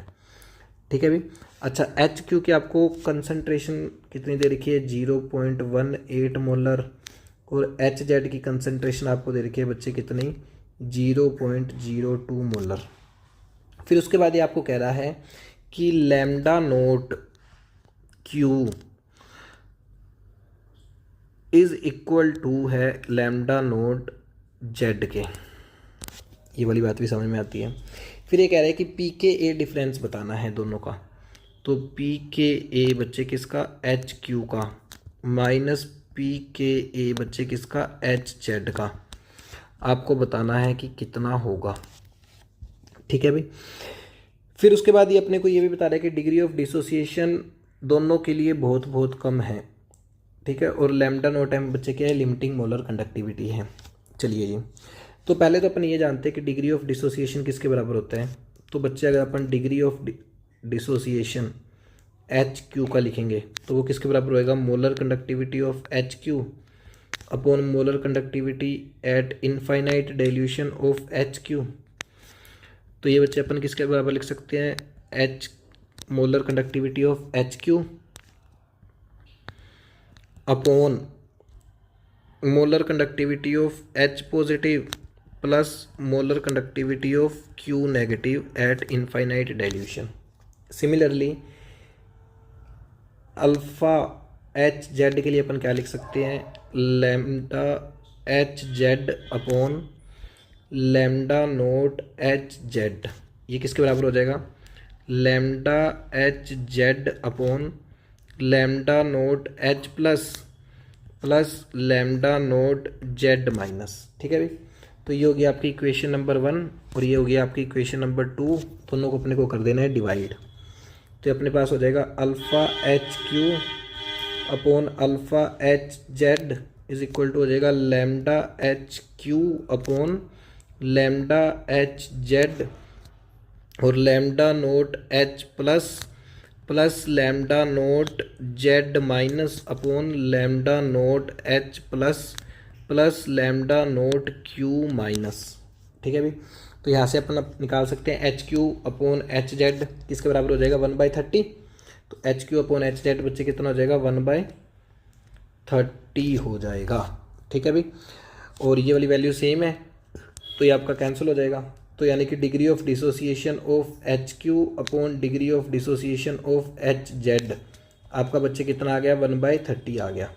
ठीक है भी। अच्छा, HQ की आपको कंसंट्रेशन कितनी दे रखी है, 0.18 मोलर, और HZ की कंसंट्रेशन आपको दे रखी है बच्चे कितनी, 0.02 मोलर। फिर उसके बाद ये आपको कह रहा है कि lambda naught Q is equal to है लैम्डा नोट Z के। ये वाली बात भी समझ में आती है। फिर ये कह रहा है कि pKa डिफरेंस बताना है दोनों का। तो pKa बच्चे किसका, HQ का, माइनस pKa बच्चे किसका, HZ का, आपको बताना है कि कितना होगा। ठीक है भाई। फिर उसके बाद ये अपने को ये भी बता रहा है कि डिग्री ऑफ डिसोसिएशन दोनों के लिए बहुत बहुत कम है। ठीक है, और लैम्डा नोट एम बच्चे क्या है, लिमिटिंग मोलर कंडक्टिविटी है। चलिए जी, तो पहले तो अपन ये जानते हैं कि डिग्री ऑफ डिसोसिएशन किसके बराबर होता है। तो बच्चे अगर अपन डिग्री ऑफ डिसोसिएशन HQ का लिखेंगे तो वो किसके बराबर होएगा, molar conductivity of HQ upon molar conductivity eight infinite dilution of HQ। तो ये बच्चे अपन किसके बराबर लिख सकते हैं, H molar conductivity of HQ upon molar conductivity of H positive plus molar conductivity of Q negative eight infinite dilution. Similarly alpha HZ के लिए अपन क्या लिख सकते हैं, lambda HZ upon lambda note HZ। ये किसके बराबर हो जाएगा, lambda HZ upon lambda naught H plus lambda naught Z minus. ठीक है भाई। तो ये हो गया आपकी इक्वेशन नंबर 1 और ये हो गया आपकी इक्वेशन नंबर 2। दोनों को अपने को कर देना है डिवाइड। तो अपने पास हो जाएगा alpha HQ upon alpha HZ is equal to हो जाएगा lambda HQ upon lambda HZ और lambda naught H plus lambda naught Z minus upon lambda naught H plus lambda naught Q minus. ठीक है भाई। तो यहाँ से अपन निकाल सकते हैं HQ अपॉन HZ किसके बराबर हो जाएगा, 1/30। तो HQ अपॉन HZ बच्चे कितना हो जाएगा, 1/30 हो जाएगा। ठीक है भाई। और ये वाली वैल्यू सेम है तो ये आपका कैंसिल हो जाएगा। तो यानी कि degree of dissociation of HQ upon degree of dissociation of HZ आपका बच्चे कितना आ गया, 1/30 आ गया।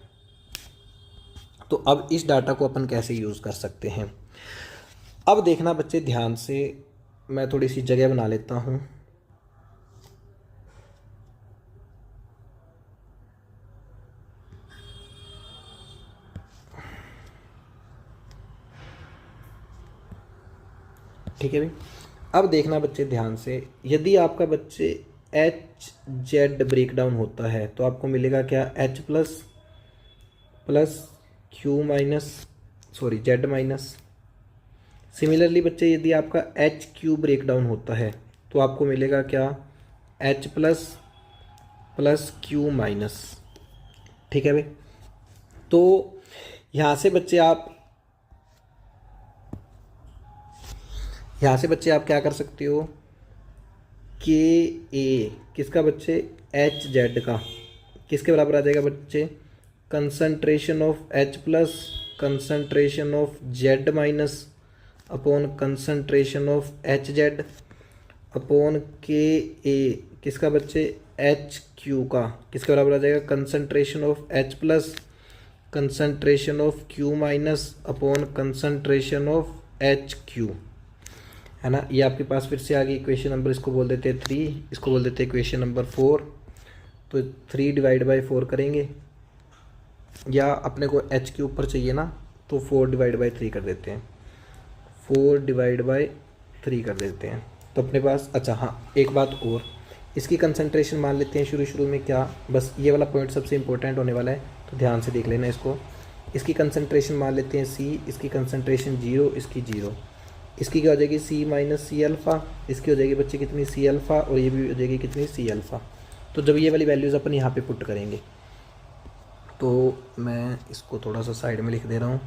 तो अब इस डाटा को अपन कैसे यूज़ कर सकते हैं, अब देखना बच्चे ध्यान से। मैं थोड़ी सी जगह बना लेता हूँ। ठीक है भाई। अब देखना बच्चे ध्यान से, यदि आपका बच्चे HZ ब्रेक डाउन होता है तो आपको मिलेगा क्या, H plus Q minus Z minus. Similarly बच्चे यदि आपका HQ ब्रेक डाउन होता है तो आपको मिलेगा क्या, H प्लस Q माइनस। ठीक है भाई। तो यहाँ से बच्चे आप क्या कर सकते हो, KA किसका बच्चे, HZ का किसके बराबर आ जाएगा बच्चे, concentration of H plus concentration of Z minus upon concentration of HZ upon KA किसका बच्चे, HQ का किसके बराबर आ जाएगा, concentration of H plus concentration of Q minus upon concentration of HQ। है ना। ये आपके पास फिर से आ गई इक्वेशन नंबर, इसको बोल देते हैं 3, इसको बोल देते हैं इक्वेशन नंबर 4। तो 3/4 करेंगे, या अपने को H के ऊपर चाहिए ना तो 4/3 कर देते हैं, 4/3 कर देते हैं। तो अपने पास, अच्छा हाँ एक बात और, इसकी कंसंट्रेशन मान लेते हैं शुरू में क्या, बस ये वाला पॉइंट सबसे इंपॉर्टेंट होने वाला है तो ध्यान से देख लेना इसको। इसकी कंसंट्रेशन मान लेते हैं सी, इसकी कंसंट्रेशन 0, इसकी 0। इसकी क्या हो जाएगी सी माइनस सी अल्फ़ा, इसकी हो जाएगी बच्चे कितनी सी अल्फ़ा, और ये भी हो जाएगी कितनी सी अल्फ़ा। तो जब ये वाली वैल्यूज़ अपन यहाँ पे पुट करेंगे, तो मैं इसको थोड़ा सा साइड में लिख दे रहा हूँ।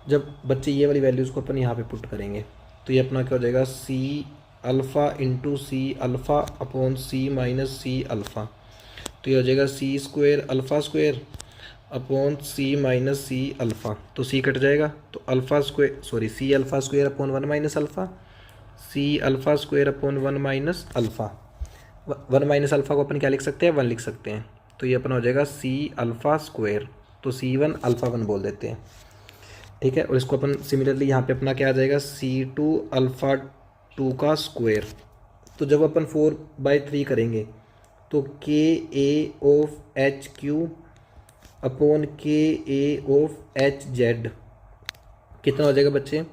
जब बच्चे ये वाली वैल्यूज़ को अपन यहाँ पे पुट करेंगे तो ये अपना क्या हो जाएगा C alpha into C alpha upon C minus C alpha. तो ये हो जाएगा C square alpha square upon C minus C alpha. तो सी कट जाएगा तो alpha square C alpha square upon 1 minus alpha, C alpha square upon 1 minus alpha. 1 minus alpha को अपन क्या लिख सकते हैं 1 लिख सकते हैं। तो ये अपना हो जाएगा सी अल्फ़ा स्क्वायर, तो C1 अल्फ़ा 1 बोल देते हैं, ठीक है। और इसको अपन सिमिलरली यहाँ पे अपना क्या आ जाएगा C2 अल्फ़ा 2 का स्क्वायर। तो जब अपन 4/3 करेंगे तो KA of HQ upon KA of HZ कितना हो जाएगा बच्चे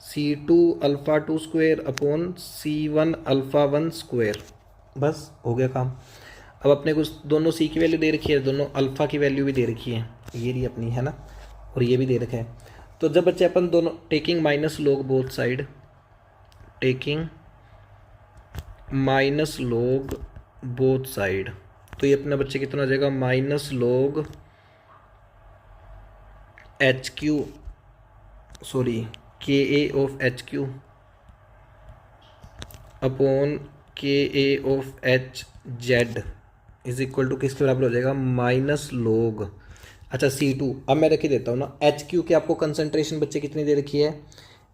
C2 alpha 2 square upon C1 alpha 1 square. बस हो गया काम। अब अपने को दोनों C की वैल्यू दे रखी है, दोनों अल्फ़ा की वैल्यू भी दे रखी है, ये रही अपनी, है ना, और ये भी दे रखा है। तो जब बच्चे अपन दोनों taking minus log both side, taking minus log both side, तो ये अपना बच्चे कितना हो जाएगा minus log HQ KA of HQ upon KA of HZ is equal to किसके बराबर हो जाएगा माइनस लॉग, अच्छा C2। अब मैं रख ही देता हूँ ना, HQ की आपको कंसंट्रेशन बच्चे कितनी दे रखी है,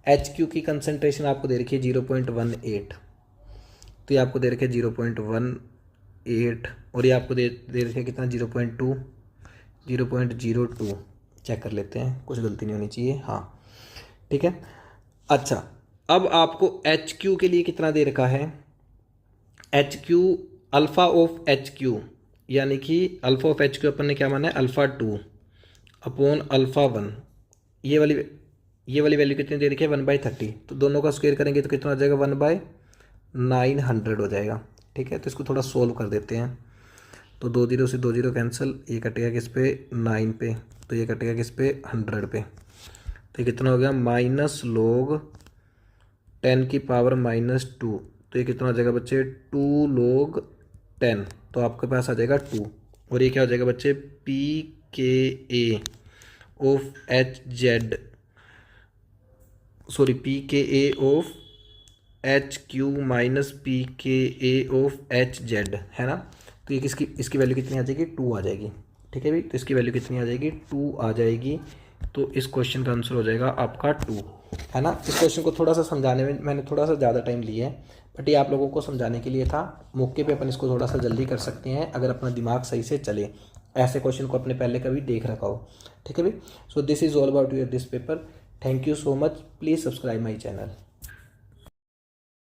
HQ की कंसंट्रेशन आपको दे रखी है 0.18, तो ये आपको दे रखी है 0.18, और ये आपको दे रखी है कितना 0.02 चेक कर लेते हैं, कुछ गलती नहीं होनी चाहिए, हाँ ठीक है। अच्छा अब आपको HQ के लिए कितना दे रखा है, HQ अल्फ़ा ऑफ HQ, यानी कि अल्फ़ा ऑफ HQ अपन ने क्या माना है अल्फ़ा 2 अपॉन अल्फ़ा 1, ये वाली वैल्यू कितनी दे रखी है 1/30। तो दोनों का स्क्वायर करेंगे तो कितना हो जाएगा 1/900 हो जाएगा, ठीक है। तो इसको थोड़ा सोल्व कर देते हैं। तो 2 0 से 2 0 कैंसिल, ये कटेगा किस पे 9 पे, तो ये कटेगा किस पे 100 पे। तो ये कितना हो गया माइनस लॉग 10 की पावर -2, तो ये कितना हो जाएगा बच्चे 2 log 10, तो आपके पास आ जाएगा 2, और ये क्या हो जाएगा बच्चे PKA of PKA of HQ minus PKA of HZ, है ना। तो ये इसकी वैल्यू कितनी आ जाएगी 2 आ जाएगी, ठीक है भाई। तो इसकी वैल्यू कितनी आ जाएगी 2 आ जाएगी। तो इस क्वेश्चन का आंसर हो जाएगा आपका 2, है ना। इस क्वेश्चन को थोड़ा सा समझाने में मैंने थोड़ा सा ज़्यादा टाइम लिया है, बट ये आप लोगों को समझाने के लिए था। मौके पे अपन इसको थोड़ा सा जल्दी कर सकते हैं अगर अपना दिमाग सही से चले, ऐसे क्वेश्चन को अपने पहले कभी देख रखा हो, ठीक है भाई। So this is all about your this paper. Thank you so much, please subscribe my channel.